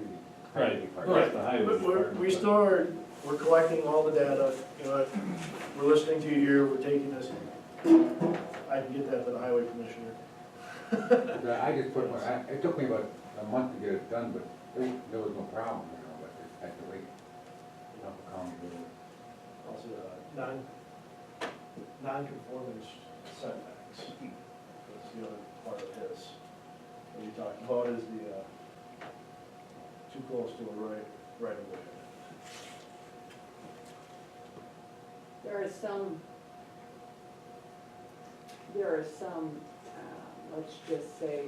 Right, department. right, the highway But department. we still are, we're collecting all the data, you know, we're listening to you here, we're taking this. I can get that to the highway commissioner. I just put, it took me about a month to get it done, but there was no problem, you know, but I had to wait. Help the county do it. Also, non-conforming setbacks. That's the other part of this. What you talked about is the, too close to a right of way. There are some, let's just say,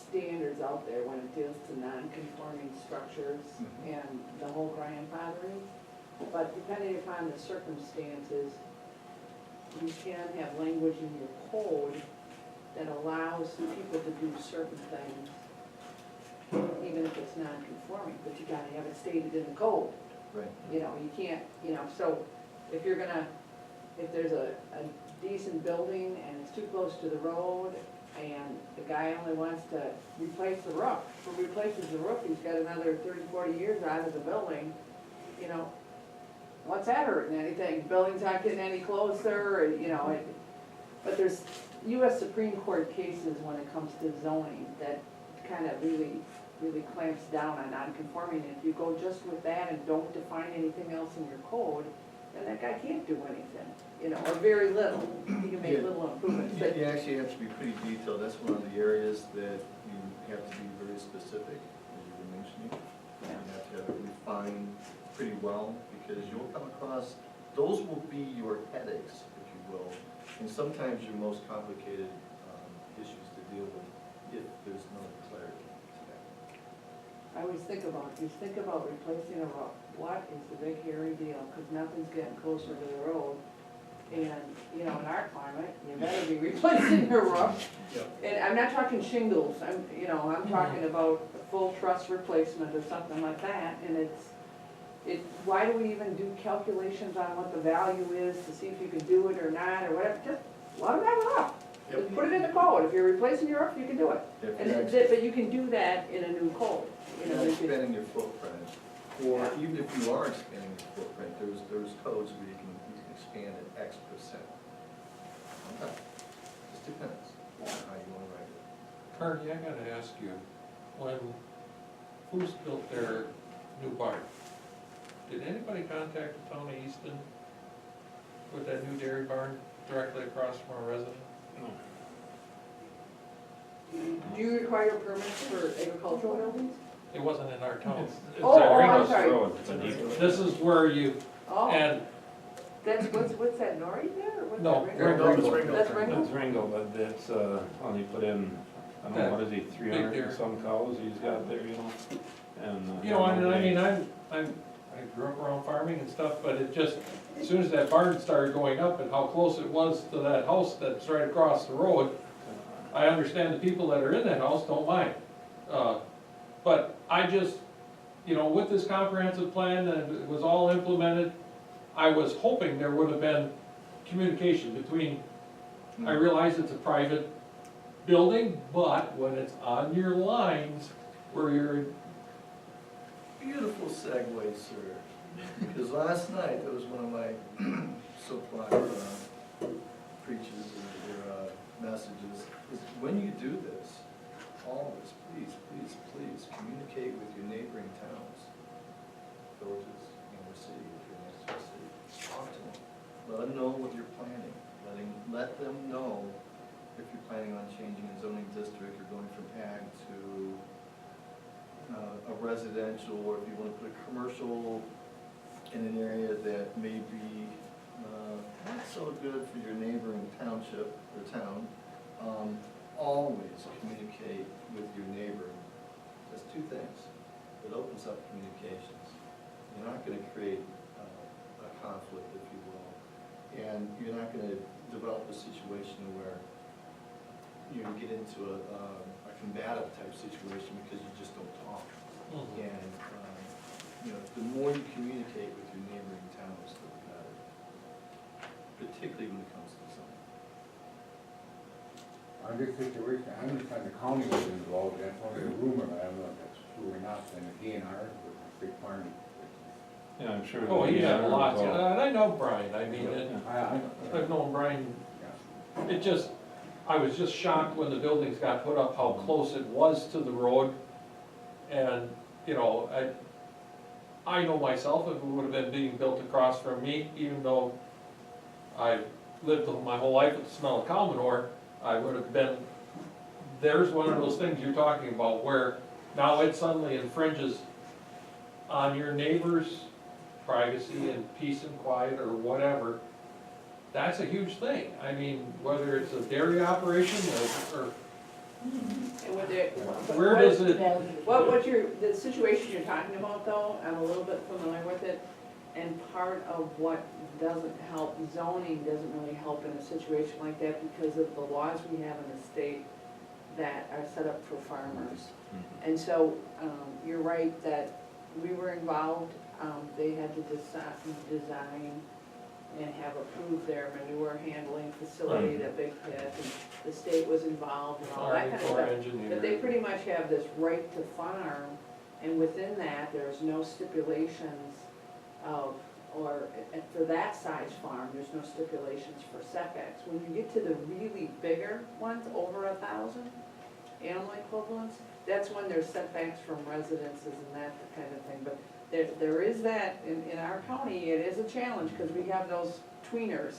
standards out there when it deals to non-conforming structures and the whole grandfathering. But depending upon the circumstances, you can have language in your code that allows people to do certain things, even if it's non-conforming, but you gotta have it stated in the code. Right. You know, you can't, you know, so if you're gonna, if there's a decent building and it's too close to the road and the guy only wants to replace the roof, if he replaces the roof, he's got another 30, 40 years out of the building, you know, what's that hurting anything? Building's not getting any closer, or, you know, but there's US Supreme Court cases when it comes to zoning that kind of really clamps down on non-conforming. And if you go just with that and don't define anything else in your code, then that guy can't do anything, you know, or very little. He can make Yeah. little improvements. You you actually have to be pretty detailed, that's one of the areas that you have to be very specific, as you were mentioning. You have to have it refined pretty well, because you'll come across, those will be your headaches, if you will, and sometimes your most complicated issues to deal with, if there's no clarity to that. I always think about, replacing a roof, what is the big hairy deal? Because nothing's getting closer to the road. And, you know, in our climate, you better be replacing your roof. And I'm not talking shingles, I'm talking about a full truss replacement or something like that. And why do we even do calculations on what the value is to see if you can do it or not, or whatever? Just let them have it up. Just put it in the code. If you're replacing your roof, you can do it. But you can do that in a new code. You know, you can- Expanding your footprint, or even if you are expanding your footprint, there's codes where you can expand it X%. Okay. Just depends on how you want to write it. Cardi, I gotta ask you, who's built their new barn? Did anybody contact the town of Easton with that new dairy barn directly across from a resident? Do you require permits for agricultural buildings? It wasn't in our town. Oh, at I'm Ringo's sorry. Road, it's a neat- This is where you, Oh, and, that's, what's that, Nori there, or what's No, that? Ringo, it's Ringo. That's Ringo? It's Ringo, but it's, only put in, I don't know, what is he, 300 Big deer. and some cows he's got there, you know? And. you know, I mean, I grew up around farming and stuff, but it just, as soon as that barn started going up and how close it was to that house that's right across the road, I understand the people that are in that house don't mind. But I just, you know, with this comprehensive plan and it was all implemented, I was hoping there would have been communication between, I realize it's a private building, but when it's on your lines where you're, Beautiful segue, sir. Because last night, that was one of my soapbox preaches or messages, is when you do this, always, please communicate with your neighboring towns, villages, in the city, if you're next to a city. Talk to them. Let them know what you're planning. Let them know if you're planning on changing a zoning district or going from ag to a residential, or if you want to put a commercial in an area that may be not so good for your neighboring township or town. Always communicate with your neighbor. That's two things. It opens up communications. You're not going to create a conflict, if you will. And you're not gonna develop a situation where you get into a combative type situation because you just don't talk. And, the more you communicate with your neighboring towns, the better, particularly when it comes to something. On this situation, I understand the county was involved, that's only a rumor, but I don't know if that's true or not, and the DNR was a big farm. Yeah, I'm sure. Oh, he had the- lots, and I know Brian, I mean, I've known Brian, Yeah. it just, I was just shocked when the buildings got put up, how close it was to the road. And, I know myself, if it would have been being built across from me, even though I lived my whole life with the smell of cow manure, I would have been, there's one of those things you're talking about where now it suddenly infringes on your neighbor's privacy and peace and quiet or whatever. That's a huge thing. I mean, whether it's a dairy operation or And with it, where does it, the situation you're talking about though, I'm a little bit familiar with it. And part of what doesn't help, zoning doesn't really help in a situation like that because of the laws we have in the state that are set up for farmers. And so, you're right that we were involved, they had to design and have approved their manure handling facility, that big pit, and the state was involved and all that Army kind of Corps stuff. engineer. But they pretty much have this right to farm, and within that, there's no stipulations of, or for that size farm, there's no stipulations for setbacks. When you get to the really bigger ones, over 1,000 animal equivalents, that's when there's setbacks from residences and that kind of thing. But there is that, in our county, it is a challenge, because we have those tweeners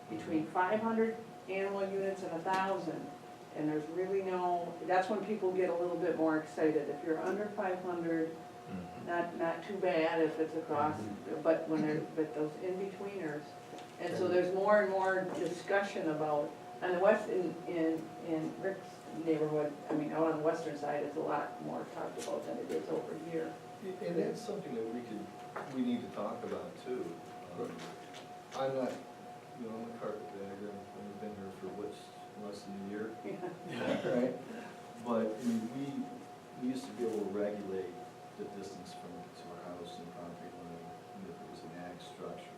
between 500 animal units and 1,000. And there's really no, that's when people get a little bit more excited. If you're under 500, not too bad if it's across, but but those in-betweeners. And so there's more and more discussion about, on the west, in Rick's neighborhood, I mean, out on the western side, it's a lot more talked about than it is over here. And that's something that we need to talk about too. I'm not, I'm a carpetbagger, I've been here for less than a year. Right? But, we used to be able to regulate the distance to our house and property line, and if it was an ag structure,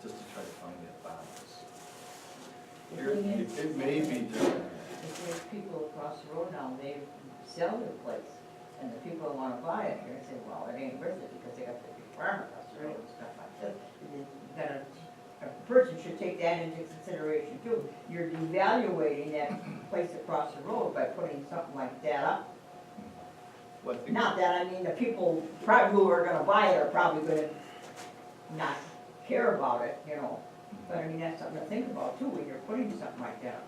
just to try to find that balance. It may be different. If there's people across the road now, they sell their place, and the people that wanna buy it here say, well, it ain't worth it, because they got the big farm across the road and stuff like that. A person should take that into consideration too. You're devaluating that place across the road by putting something like that up. Well, I think- Not that, I mean, the people probably who are gonna buy it are probably gonna not care about it, But I mean, that's something to think about too, when you're putting something like that.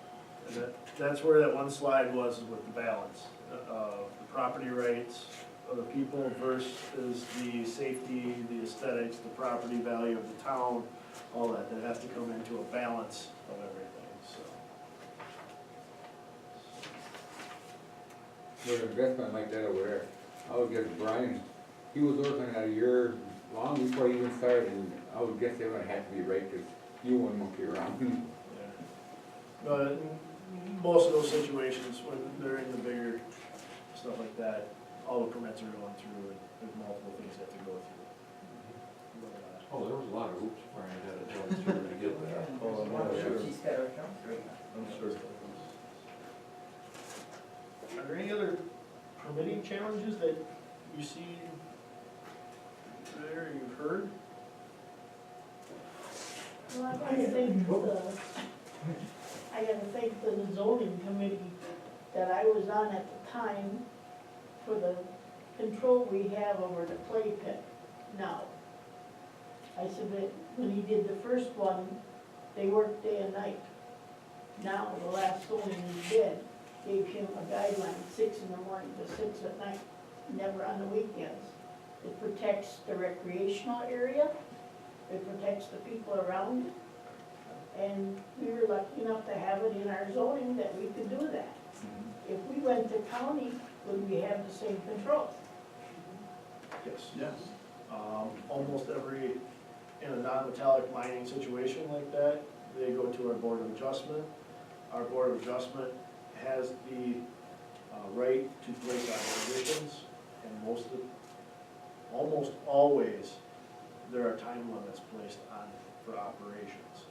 That's where that one slide was with the balance. The property rights of the people versus the safety, the aesthetics, the property value of the town, all that. That has to come into a balance of everything, so. There's an investment like that over there. I would guess Brian, he was working a year long before he even started, and I would guess they're gonna have to be right, because you won't monkey around. Yeah. But most of those situations, when they're in the bigger stuff like that, all the permits are going through, and there's multiple things that have to go through. But, oh, there was a lot of hoops Brian had to jump through to get that. Oh, I'm sure. She's got her jump through. I'm sure. Are there any other permitting challenges that you see there, you've heard? Well, I gotta thank the zoning committee that I was on at the time for the control we have over the clay pit now. I said that when he did the first one, they worked day and night. Now, the last zoning he did gave him a guideline, 6 in the morning to 6 at night, never on the weekends. It protects the recreational area, it protects the people around it. And we were lucky enough to have it in our zoning that we could do that. If we went to county, would we have the same control? Yes. Yes. Almost every in a non-metallic mining situation like that, they go to our Board of Adjustment. Our Board of Adjustment has the right to place on conditions, and almost always, there are time limits placed on for operations.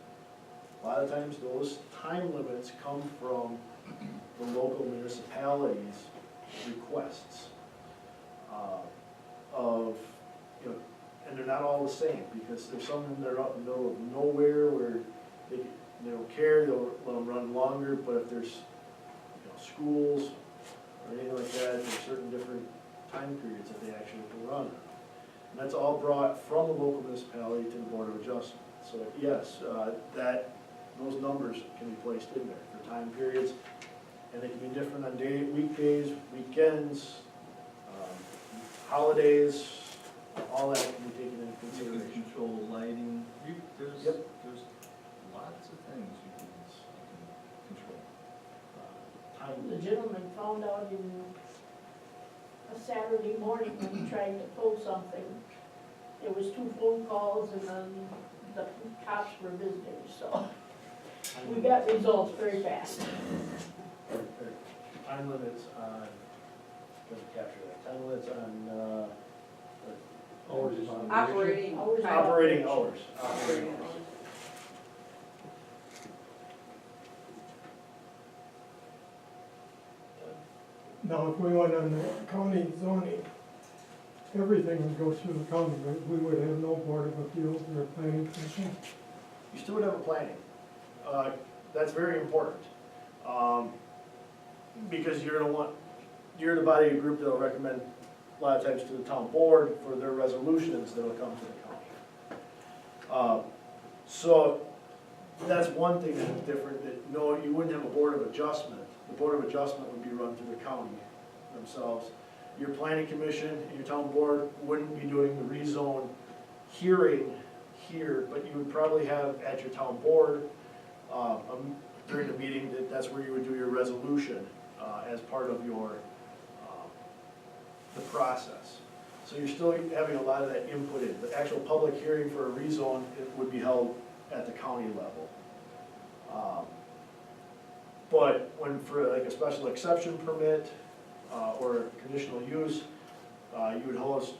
A lot of times, those time limits come from the local municipalities' requests and they're not all the same, because there's some that are out in the middle of nowhere where they don't care, they'll let them run longer, but if there's, schools or anything like that, there's certain different time periods that they actually can run. And that's all brought from the local municipality to the Board of Adjustment. So yes, those numbers can be placed in there for time periods, and they can be different on weekdays, weekends, holidays, all that can be taken into You can consideration. control lighting, there's Yep. lots of things you can control. Time. The gentleman found out in a Saturday morning when he tried to pull something. There was 2 phone calls and then the cops were visiting, so we got results very fast. Time limits on, doesn't capture that, time limits on, Hours of Operating. Hours of operating hours. Operating hours. Now, if we went on the county zoning, everything would go through the county, but we would have no board of appeals or planning commission. You still would have a planning. That's very important. Because you're the body of group that'll recommend a lot of times to the town board for their resolutions that'll come to the county. So that's one thing that's different, that no, you wouldn't have a board of adjustment. The board of adjustment would be run through the county themselves. Your planning commission and your town board wouldn't be doing the rezone hearing here, but you would probably have at your town board, during the meeting, that's where you would do your resolution as part of your, the process. So you're still having a lot of that input in. The actual public hearing for a rezone, it would be held at the county level. But when for like a special exception permit or conditional use, you would host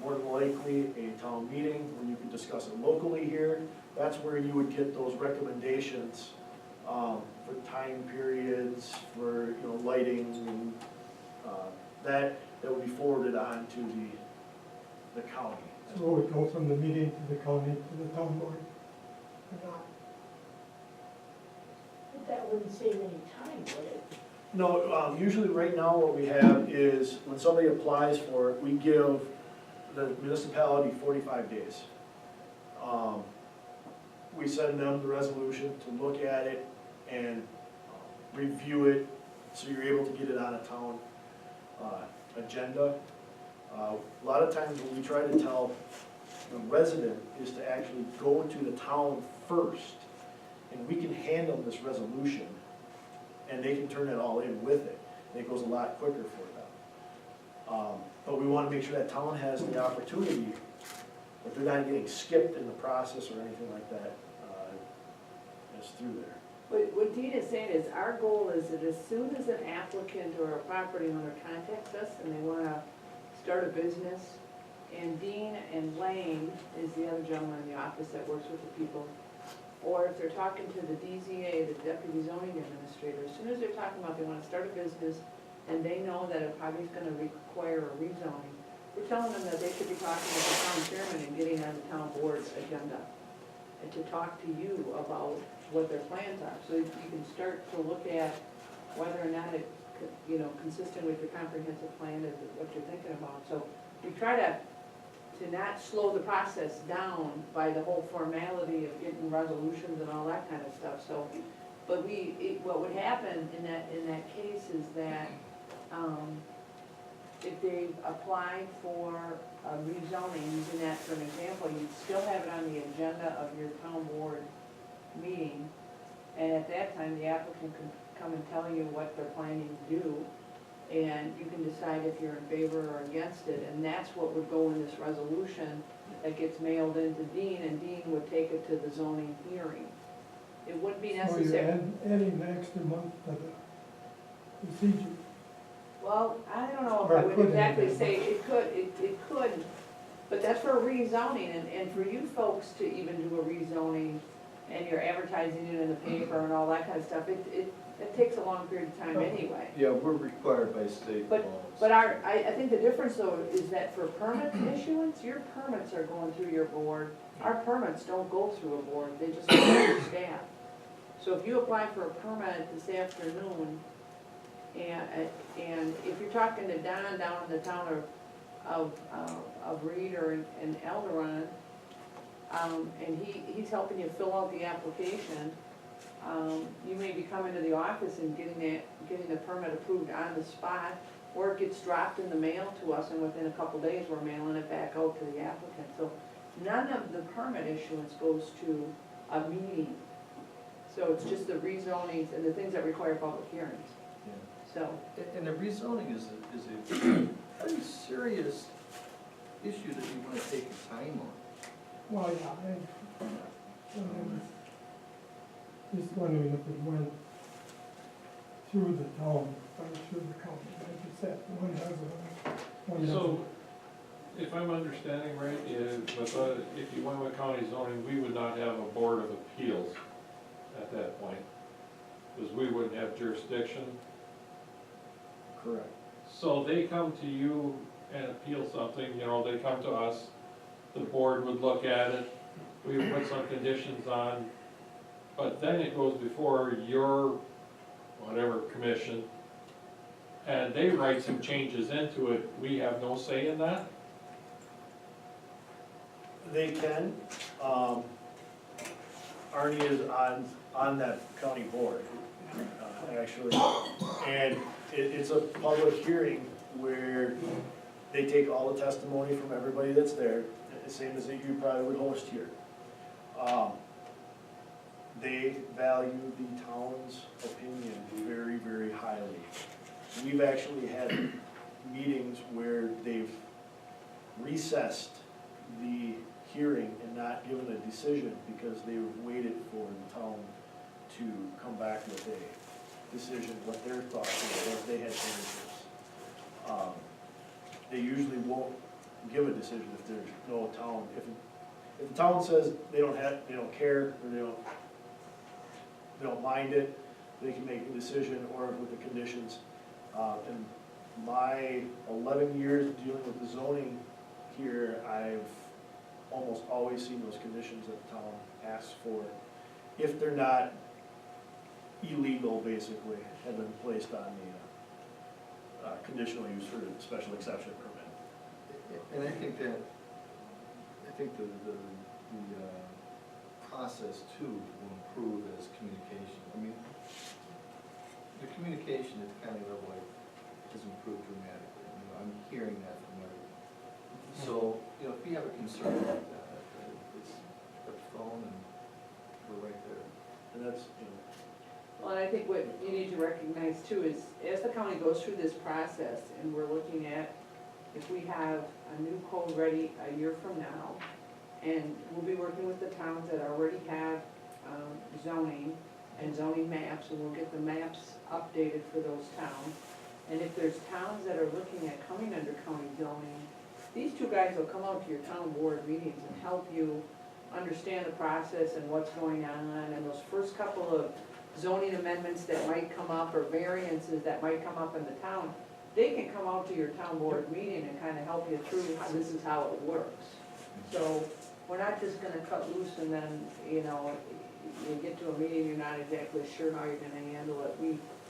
more than likely a town meeting where you could discuss it locally here. That's where you would get those recommendations for time periods, for lighting, and that would be forwarded on to the county. So it would go from the meeting to the county to the town board. Or not? But that wouldn't save any time, would it? No, usually right now what we have is when somebody applies for it, we give the municipality 45 days. We send them the resolution to look at it and review it, so you're able to get it on a town agenda. A lot of times what we try to tell the resident is to actually go to the town first, and we can hand them this resolution, and they can turn it all in with it, and it goes a lot quicker for them. But we want to make sure that town has the opportunity, that they're not getting skipped in the process or anything like that, that's through there. What Dean is saying is, our goal is that as soon as an applicant or a property owner contacts us and they wanna start a business, and Dean and Lane is the other gentleman in the office that works with the people, or if they're talking to the DZA, the Deputy Zoning Administrator, as soon as they're talking about they wanna start a business and they know that it probably is gonna require a rezoning, we're telling them that they should be talking with the town chairman and getting on the town board's agenda, and to talk to you about what their plans are, so you can start to look at whether or not it, consistent with your comprehensive plan is what you're thinking about. So we try to not slow the process down by the whole formality of getting resolutions and all that kind of stuff, so. But what would happen in that case is that, if they apply for a rezoning, using that for an example, you'd still have it on the agenda of your town board meeting, and at that time, the applicant could come and tell you what they're planning to do, And you can decide if you're in favor or against it, and that's what would go in this resolution that gets mailed into Dean, and Dean would take it to the zoning hearing. It wouldn't be So you're necessary. adding the extra month to the procedure. Well, I don't know if Or I it would could exactly have say it could, but that's for rezoning, and for you folks to even do a rezoning, and you're advertising it in the paper and all that kind of stuff, it takes a long period of time anyway. Yeah, we're required by state laws. But I think the difference though is that for permit issuance, your permits are going through your board. Our permits don't go through a board, they just go through staff. So if you apply for a permit this afternoon, and if you're talking to Don down in the town of Reed or in Elderon, and he's helping you fill out the application, you may be coming to the office and getting the permit approved on the spot, or it gets dropped in the mail to us, and within a couple days, we're mailing it back out to the applicant. So none of the permit issuance goes to a meeting. So it's just the rezonings and the things that require public hearings, Yeah. so. And the rezoning is a pretty serious issue that you wanna take your time on. Well, yeah, just wondering if it went through the town, or through the county, like you said, one has one doesn't. So, if I'm understanding right, if you went with county zoning, we would not have a board of appeals at that point, because we wouldn't have jurisdiction. Correct. So they come to you and appeal something, they come to us, the board would look at it, we would put some conditions on, but then it goes before your, whatever, commission, and they write some changes into it, we have no say in that? They can. Arnie is on that county board, actually. And it's a public hearing where they take all the testimony from everybody that's there, the same as that you probably would host here. They value the town's opinion very, very highly. We've actually had meetings where they've recessed the hearing and not given a decision because they waited for the town to come back with a decision, what their thoughts were, if they had changes. They usually won't give a decision if there's no town, if the town says they don't care, or they don't mind it, they can make a decision, or with the conditions. In my 11 years dealing with the zoning here, I've almost always seen those conditions that the town asks for, if they're not illegal, basically, have been placed on the conditional use for the special exception permit. And I think the process too will improve as communication. I mean, the communication at the county level has improved dramatically. I'm hearing that from everyone. So, if you have a concern like that, it's a phone and we're right there. And that's, Well, and I think what you need to recognize too is, as the county goes through this process, and we're looking at, if we have a new code ready a year from now, and we'll be working with the towns that already have zoning and zoning maps, and we'll get the maps updated for those towns. And if there's towns that are looking at coming under county zoning, these two guys will come out to your town board meetings and help you understand the process and what's going on, and those first couple of zoning amendments that might come up, or variances that might come up in the town, they can come out to your town board meeting and kind of help you through how this is how it works. So we're not just gonna cut loose and then, you get to a meeting, you're not exactly sure how you're gonna handle it.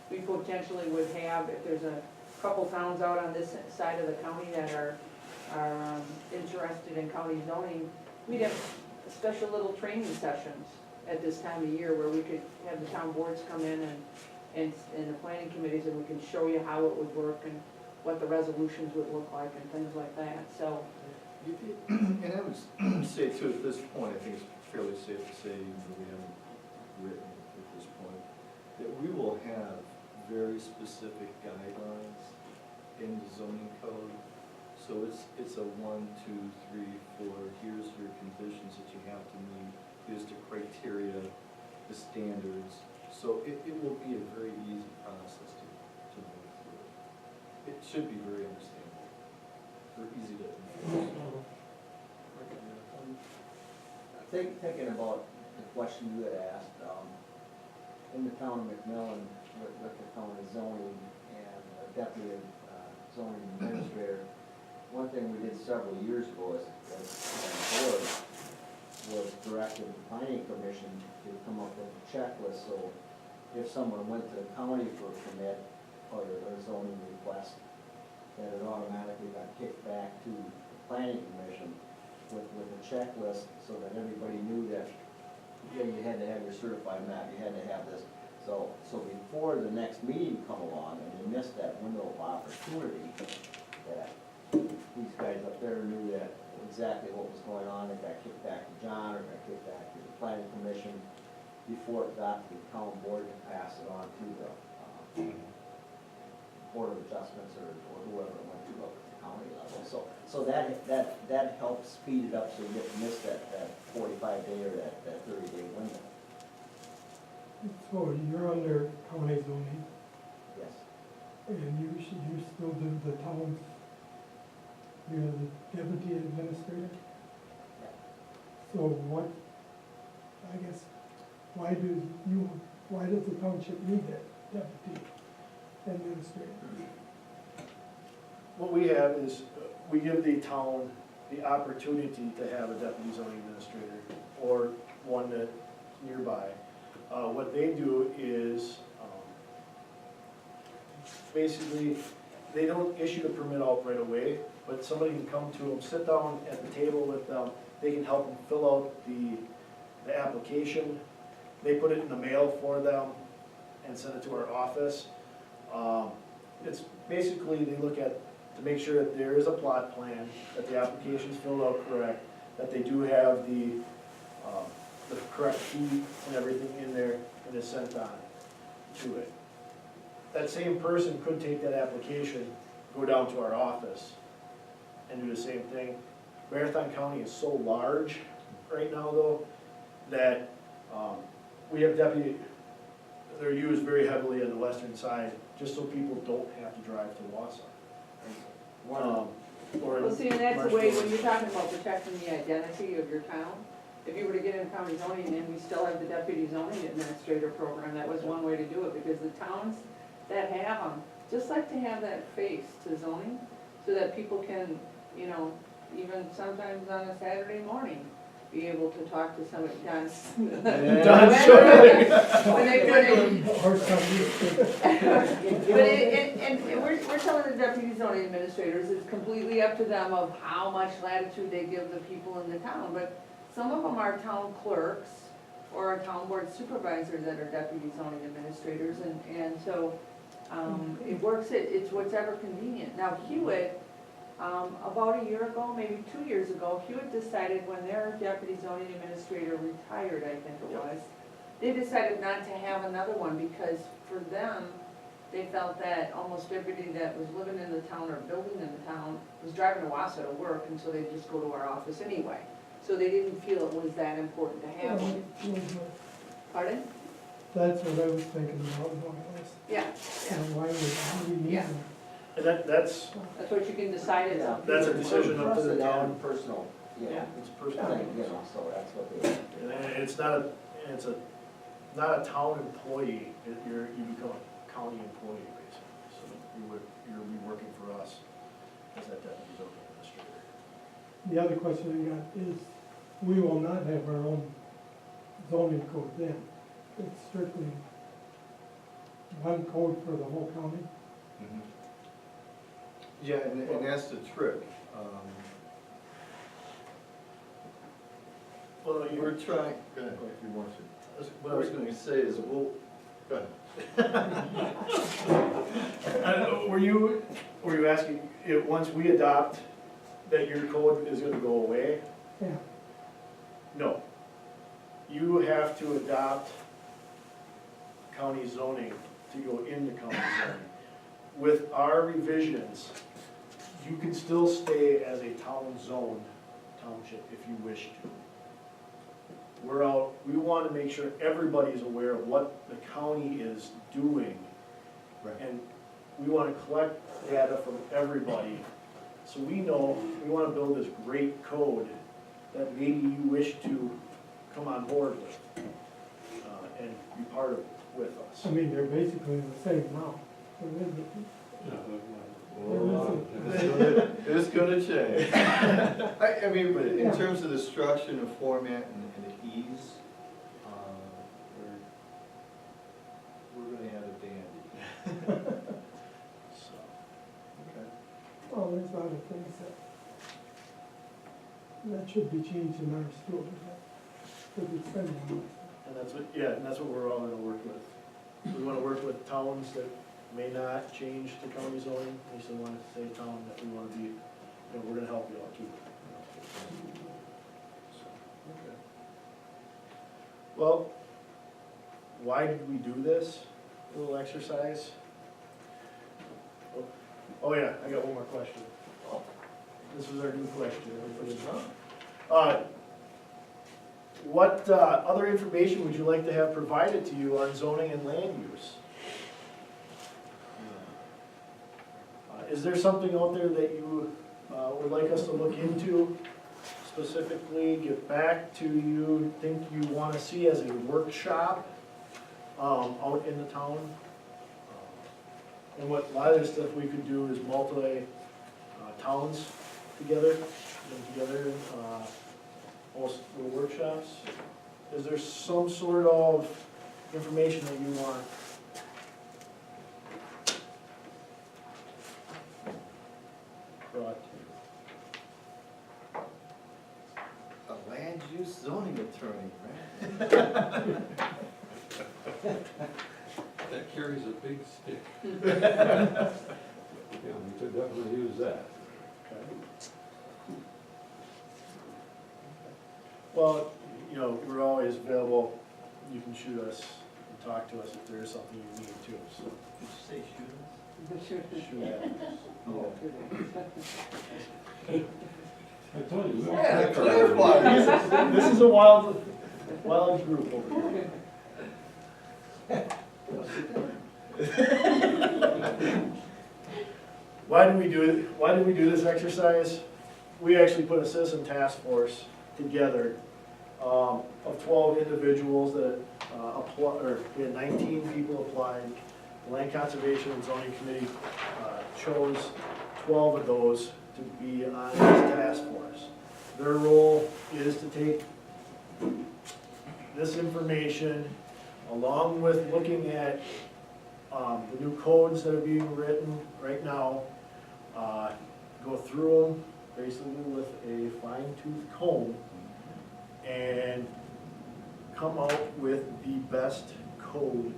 We potentially would have, if there's a couple towns out on this side of the county that are interested in county zoning, we'd have special little training sessions at this time of year where we could have the town boards come in and the planning committees, and we can show you how it would work and what the resolutions would look like and things like that, so. And I would say too, at this point, I think it's fairly safe to say, even though we haven't written at this point, that we will have very specific guidelines in the zoning code. So it's a 1, 2, 3, 4, here's your conditions that you have to meet, here's the criteria, the standards. So it will be a very easy process to move through. It should be very understandable, very easy to enforce. Thinking about the question you had asked, in the town of McMillan, with the county zoning and deputy zoning administrator, one thing we did several years ago as a board was directed the planning commission to come up with a checklist, so if someone went to the county for a permit or a zoning request, that it automatically got kicked back to the planning commission with a checklist, so that everybody knew that, yeah, you had to have your certified map, you had to have this. So before the next meeting come along, and you missed that window of opportunity, that these guys up there knew that exactly what was going on, it got kicked back to John, or got kicked back to the planning commission, before it got to the town board to pass it on to the board of adjustments, or whoever it went to up at the county level. So that helps speed it up, so you didn't miss that 45-day or that 30-day window. So you're under county zoning, Yes. and you still do the towns, you're the deputy administrator? Yeah. So what, I guess, why does the township need that deputy administrator? What we have is, we give the town the opportunity to have a deputy zoning administrator, or one that nearby. What they do is, basically, they don't issue the permit out right away, but somebody can come to them, sit down at the table with them, they can help them fill out the application, they put it in the mail for them and send it to our office. It's basically, they look at, to make sure that there is a plot plan, that the application's filled out correct, that they do have the correct fee and everything in there, and is sent on to it. That same person could take that application, go down to our office, and do the same thing. Marathon County is so large right now, though, that we have deputy, they're used very heavily on the western side, just so people don't have to drive to Wausau. Or Well, see, and that's the way, Marshfield. when you're talking about protecting the identity of your town, if you were to get in county zoning, and we still have the deputy zoning administrator program, that was one way to do it, because the towns that have them, just like to have that face to zoning, so that people can, you know, even sometimes on a Saturday morning, be able to talk to somebody, Don. Don Shirley. When they, Or something. but and we're telling the deputy zoning administrators, it's completely up to them of how much latitude they give the people in the town, but some of them are town clerks or a town board supervisor that are deputy zoning administrators, and so, it works, it's whatever convenient. Now Hewitt, about a year ago, maybe 2 years ago, Hewitt decided when their deputy zoning administrator retired, I think it was, they decided not to have another one, because for them, they felt that almost everybody that was living in the town or building in the town was driving to Wausau to work, and so they'd just go to our office anyway. So they didn't feel it was that important to have one. Pardon? That's what I was thinking about, Yeah, and why would we need Yeah. them? And that's that's what you can decide, it's up to That's a you. decision up to the town. Personal, you know, It's personal. thing, you know, so that's what they. And it's not a town employee, you become a county employee, basically. So you'll be working for us as that deputy zoning administrator. The other question I got is, we will not have our own zoning code then. It's strictly one code for the whole county. Yeah, and that's the trick. Well, We're trying, go ahead, if you want to. What I was gonna say is, we'll, go ahead. Were you asking, if, once we adopt, that your code is gonna go away? Yeah. No. You have to adopt county zoning to go into county zoning. with our revisions, you can still stay as a town zone township if you wish to. We're out, we want to make sure everybody's aware of what the county is doing. Right. And we want to collect data from everybody, so we know, we want to build this great code that maybe you wish to come on board with, and be part of with us. I mean, they're basically the same now. So it is- It's gonna change. I mean, but in terms of the structure and the format and the ease, we're gonna have a dandy. So, okay. Well, there's a lot of things that should be changed in our store, that could be spending on. And that's what, yeah, and that's what we're all gonna work with. We wanna work with towns that may not change to county zoning, we still wanna say town that we wanna be, you know, we're gonna help you out too. So, okay. Well, why did we do this little exercise? Oh yeah, I got one more question. This was our new question. What other information would you like to have provided to you on zoning and land use? Is there something out there that you would like us to look into specifically, get back to you, think you want to see as a workshop out in the town? And what, a lot of the stuff we could do is towns together, in most little workshops. Is there some sort of information that you want? Brought to A land use zoning attorney, right? That carries a big stick. Yeah, we could definitely use that. Okay. Well, you know, we're always available, you can shoot us and talk to us if there is something you need too, so. Did you say shooters? Shoot at us. Oh. I told you. we don't Yeah, care for clarify. This is a wild group over here. Why did we do this exercise? We actually put a citizen task force together of 12 individuals that we had 19 people applied. The Land Conservation and Zoning Committee chose 12 of those to be on this task force. Their role is to take this information along with looking at the new codes that are being written right now, go through them basically with a fine-tooth comb and come out with the best code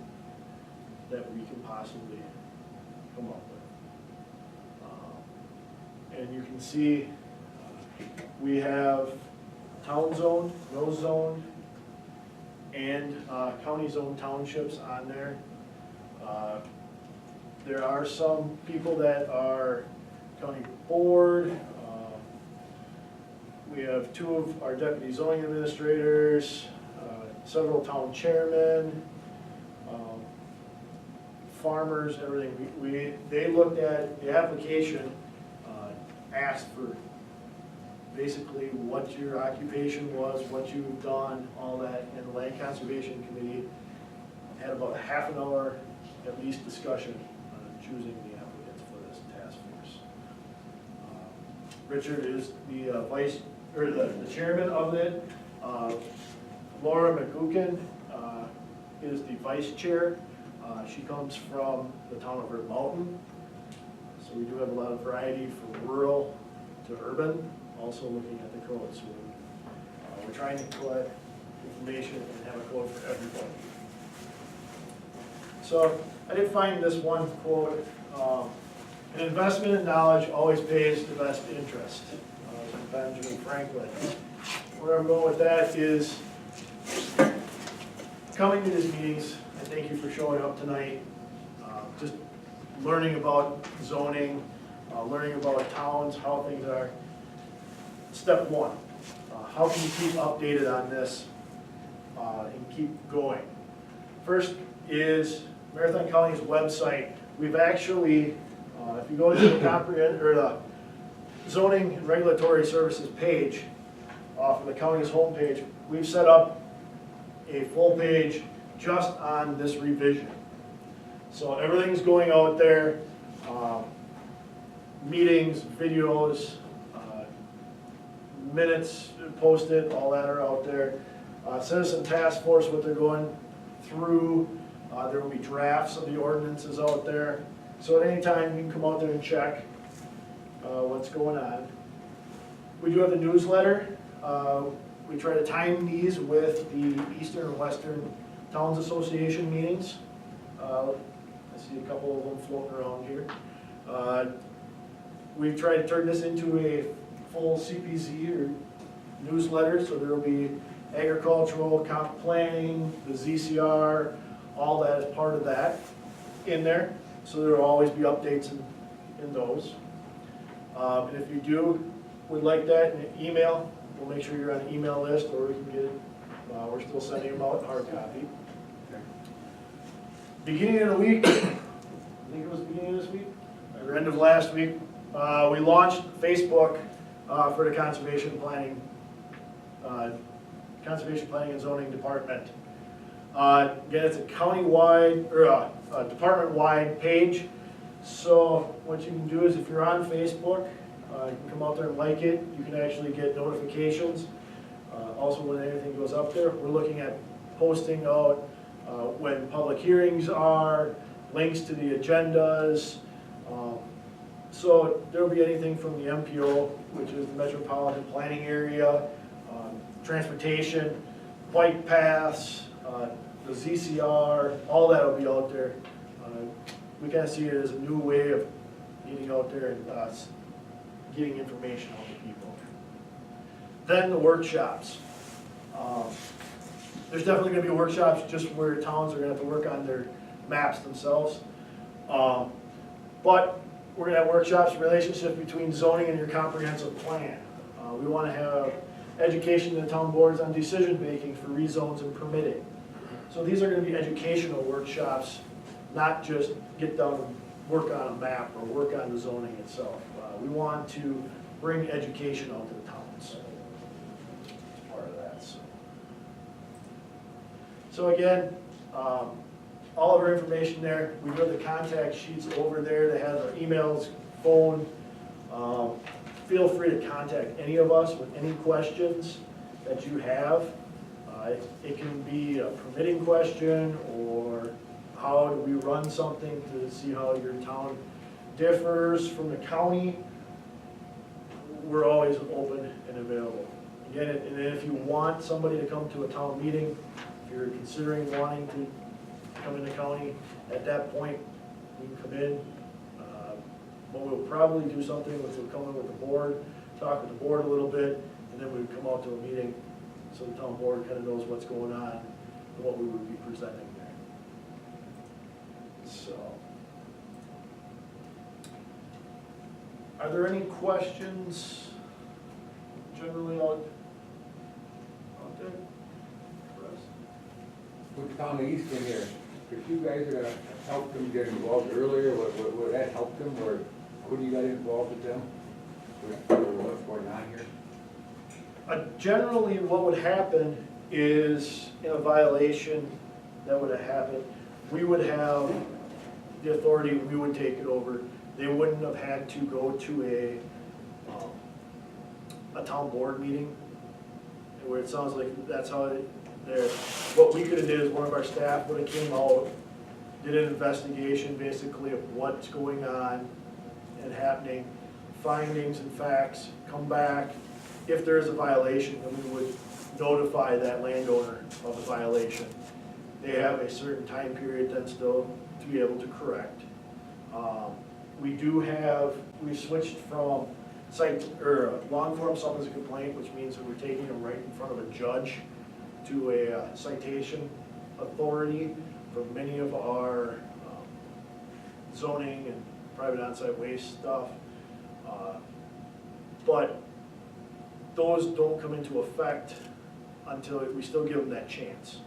that we can possibly come up with. And you can see we have town zone, no zone, and county zone townships on there. There are some people that are county board. We have 2 of our deputy zoning administrators, several town chairmen, farmers, everything. They looked at the application, asked for basically what your occupation was, what you've done, all that, and the Land Conservation Committee had about half an hour at least discussion on choosing the applicants for this task force. Richard is the chairman of it. Laura McGukin is the vice chair. She comes from the town of Rib Mountain. So we do have a lot of variety from rural to urban, also looking at the code. So we're trying to collect information and have a code for everybody. So I did find this one quote, an investment in knowledge always pays the best interest, from Benjamin Franklin. Where I'm going with that is coming to these meetings, and thank you for showing up tonight. Just learning about zoning, learning about towns, how things are. Step one, how can you keep updated on this and keep going? First is Marathon County's website. We've actually, if you go to the the zoning and regulatory services page off of the county's homepage, we've set up a full page just on this revision. So everything's going out there, meetings, videos, minutes posted, all that are out there. Citizen Task Force, what they're going through, there will be drafts of the ordinances out there. So at any time, you can come out there and check what's going on. We do have the newsletter. We try to time these with the Eastern and Western Towns Association meetings. I see a couple of them floating around here. We've tried to turn this into a full CPZ or newsletter, so there will be agricultural, comp planning, the ZCR, all that is part of that in there. So there will always be updates in those. And if you would like that in an email, we'll make sure you're on the email list, or we can get it. We're still sending them out in hard copy. Beginning of the week, I think it was the beginning of this week, or end of last week, we launched Facebook for the Conservation Planning and Zoning Department. Again, it's a county-wide, or a department-wide page. So what you can do is if you're on Facebook, you can come out there and like it. You can actually get notifications. Also when anything goes up there, we're looking at posting out when public hearings are, links to the agendas. So there'll be anything from the MPO, which is the Metropolitan Planning Area, transportation, bike paths, the ZCR, all that will be out there. We kind of see it as a new way of getting out there and getting information out to people. Then the workshops. There's definitely going to be workshops just where towns are going to have to work on their maps themselves. But we're going to have workshops, relationship between zoning and your comprehensive plan. We want to have education to the town boards on decision making for rezones and permitting. So these are going to be educational workshops, not just get down and work on a map or work on the zoning itself. We want to bring education out to the towns. It's part of that. So again, all of our information there. We've got the contact sheets over there that has our emails, phone. Feel free to contact any of us with any questions that you have. It can be a permitting question, or how do we run something to see how your town differs from the county. We're always open and available. Again, and if you want somebody to come to a town meeting, if you're considering wanting to come in the county, at that point, we can come in. But we'll probably do something with, we'll come in with the board, talk with the board a little bit, and then we'd come out to a meeting so the town board kind of knows what's going on and what we would be presenting there. So, are there any questions generally out there for us? With town of Easton here, if you guys are gonna help them get involved earlier, would that help them, or couldn't you get involved with them? With what's going on here? Generally, what would happen is, in a violation that would have happened, we would have the authority, we would take it over. They wouldn't have had to go to a town board meeting, where it sounds like that's how what we could have did is one of our staff would have came out, did an investigation basically of what's going on and happening, findings and facts, come back. If there is a violation, then we would notify that landowner of the violation. They have a certain time period then still to be able to correct. We switched from long form summons and complaint, which means that we're taking them right in front of a judge, to a citation authority for many of our zoning and private onsite waste stuff. But those don't come into effect until we still give them that chance.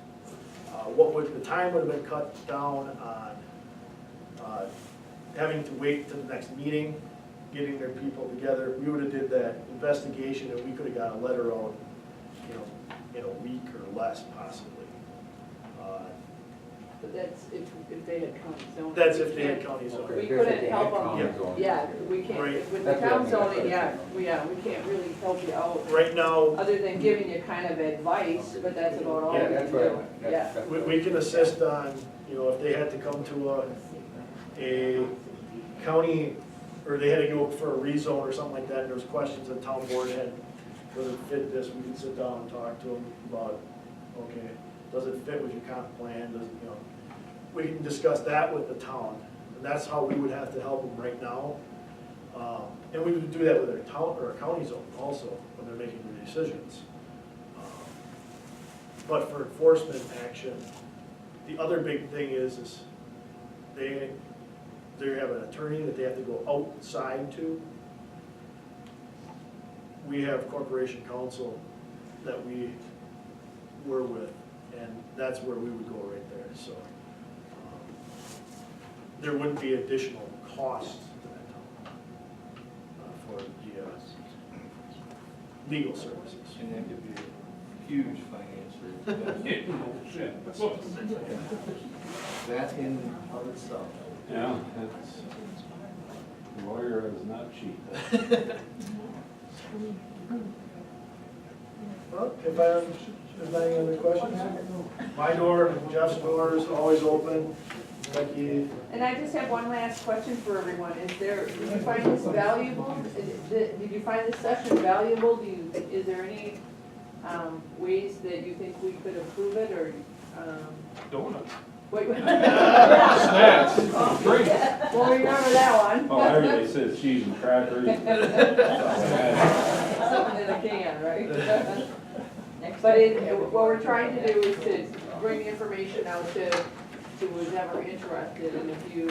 The time would have been cut down on having to wait till the next meeting, getting their people together. We would have did that investigation and we could have got a letter out, in a week or less possibly. But that's if they had county zoning. That's if they had county zoning. We couldn't help them, zoning. yeah, we can't, Right. with the That's what I town mean, zoning, that's we can't really help you out, Right now, other than giving you kind of advice, but that's about all we Yeah, can That's what I do. meant. Yeah. That's we can assist on, if they had to come to a county, or they had to go for a rezone or something like that, and there was questions the town board had, does it fit this, we can sit down and talk to them about, okay, does it fit with your comp plan, does it, we can discuss that with the town, and that's how we would have to help them right now. And we would do that with our town, or our county zone also, when they're making their decisions. But for enforcement action, the other big thing is they have an attorney that they have to go outside to. We have corporation counsel that we were with, and that's where we would go right there, so. There wouldn't be additional cost to that town for the legal services. And that could be a huge financial that in of itself. Yeah, it's, lawyer is not cheap. Well, if there's any other questions? My door, Jeff's door is always open. Becky, And I just have one last question for everyone, did you find this valuable? Did you find this session valuable? Is there any, ways that you think we could improve it, or, Donuts. wait? Snacks, drink. Well, remember that one. Oh, everybody says cheese and crackers. Something in a can, right? But what we're trying to do is to bring the information out to who's ever interested, and if you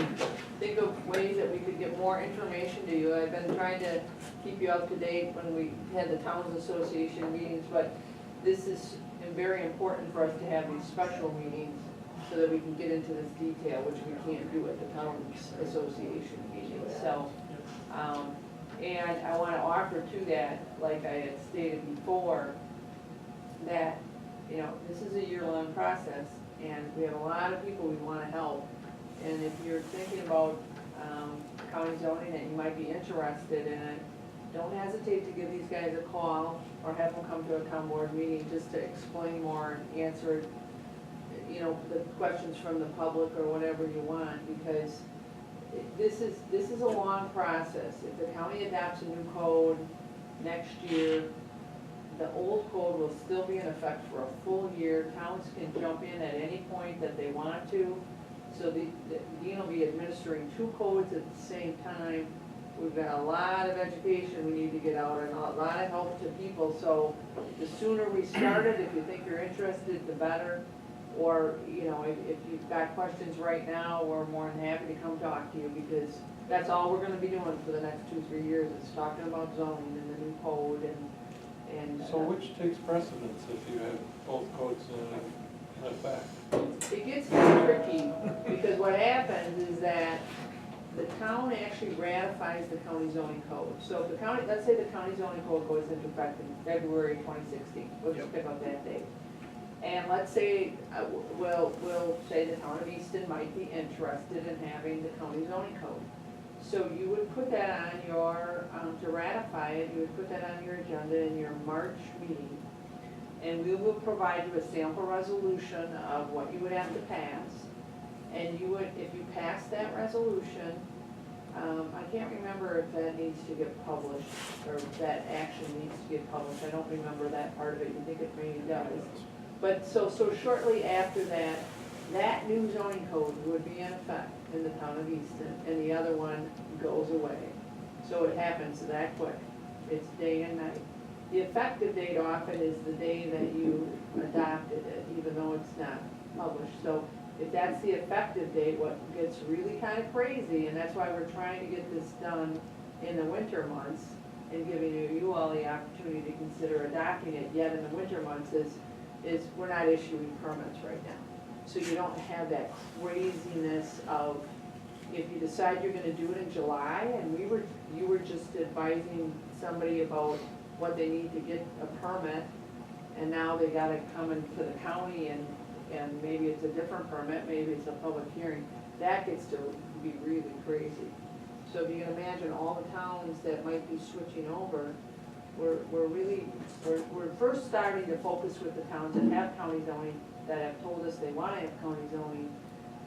think of ways that we could get more information to you, I've been trying to keep you up to date when we had the Towns Association meetings, but this is very important for us to have these special meetings so that we can get into this detail, which we can't do at the Towns Association meetings, so. And I wanna offer to that, like I had stated before, that, this is a year-long process, and we have a lot of people we wanna help. And if you're thinking about, county zoning and you might be interested in it, don't hesitate to give these guys a call or have them come to a town board meeting just to explain more and answer, the questions from the public or whatever you want, because this is a long process. If the county adopts a new code next year, the old code will still be in effect for a full year. Towns can jump in at any point that they want to. So the dean will be administering two codes at the same time. We've got a lot of education we need to get out and a lot of help to people. So the sooner we start it, if you think you're interested, the better. Or, if you've got questions right now, we're more than happy to come talk to you, because that's all we're gonna be doing for the next 2-3 years, is talking about zoning and the new code and. So which takes precedence if you have both codes in effect? It gets kind of tricky, because what happens is that the town actually ratifies the county zoning code. So if the county, let's say the county zoning code goes into effect in February 2016, we'll just pick up that date. And let's say, we'll say the town of Easton might be interested in having the county zoning code. So you would put that on your, to ratify it, you would put that on your agenda in your March meeting. And we will provide you a sample resolution of what you would have to pass. And you would, if you pass that resolution, I can't remember if that needs to get published, or if that action needs to get published. I don't remember that part of it. You think it maybe does. But so shortly after that, that new zoning code would be in effect in the town of Easton, and the other one goes away. So it happens that quick. It's day and night. The effective date often is the day that you adopted it, even though it's not published. So if that's the effective date, what gets really kind of crazy, and that's why we're trying to get this done in the winter months, and giving you all the opportunity to consider adopting it yet in the winter months, is we're not issuing permits right now. So you don't have that craziness of, if you decide you're gonna do it in July, and you were just advising somebody about what they need to get a permit, and now they gotta come into the county and maybe it's a different permit, maybe it's a public hearing, that gets to be really crazy. So if you can imagine all the towns that might be switching over, we're first starting to focus with the towns that have county zoning, that have told us they wanna have county zoning.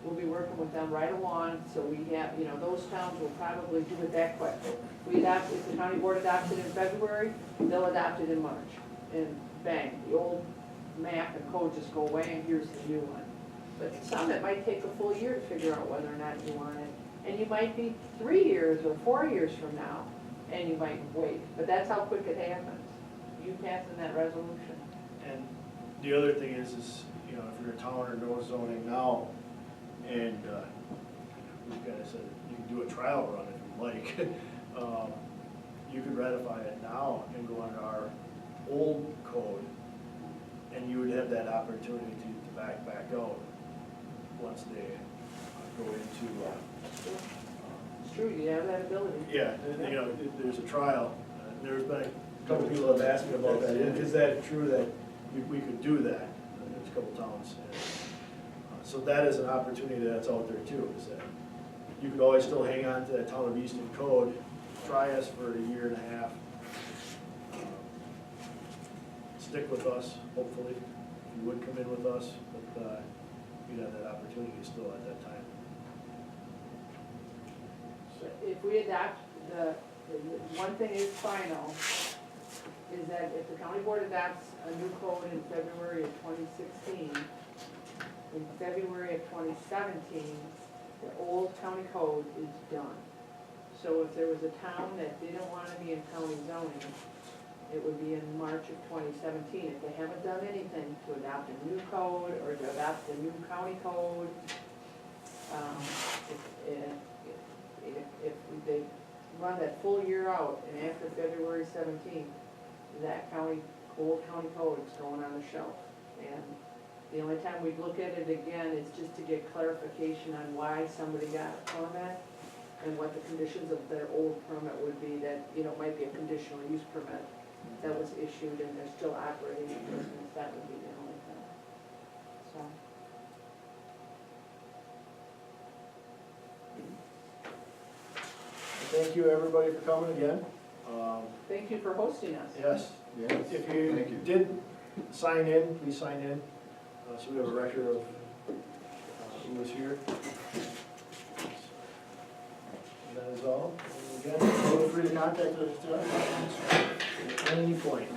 We'll be working with them right along, so we have, those towns will probably do it that quick. If the county board adopts it in February, they'll adopt it in March, and bang, the old map and code just go away, and here's the new one. But some, it might take a full year to figure out whether or not you want it, and you might be 3 years or 4 years from now, and you might wait, but that's how quick it happens. You passing that resolution. And the other thing is, if you're a town or no zoning now, and, we've got to say, you can do a trial run if you like. You could ratify it now and go under our old code, and you would have that opportunity to back out once they go into, It's true, you have that ability. yeah, there's a trial. There's been a couple people have asked me about that. Is that true that we could do that? There's a couple towns. So that is an opportunity that's out there too, is that you could always still hang on to that town of Easton code, try us for a year and a half. Stick with us, hopefully, if you would come in with us, but you'd have that opportunity still at that time. If we adopt the one thing is final, is that if the county board adopts a new code in February of 2016, in February of 2017, the old county code is done. So if there was a town that didn't want to be in county zoning, it would be in March of 2017. If they haven't done anything to adopt a new code or to adopt a new county code, if they run that full year out and after February 17th, that old county code is going on the shelf. And the only time we'd look at it again is just to get clarification on why somebody got a permit and what the conditions of their old permit would be, that, might be a conditional use permit that was issued and they're still operating in business. That would be the only thing. So. Thank you, everybody, for coming again. Thank you for hosting us. Yes, Yes, if thank you you. did sign in, please sign in, so we have a record of who was here. That is all. And again, feel free to contact us at any point.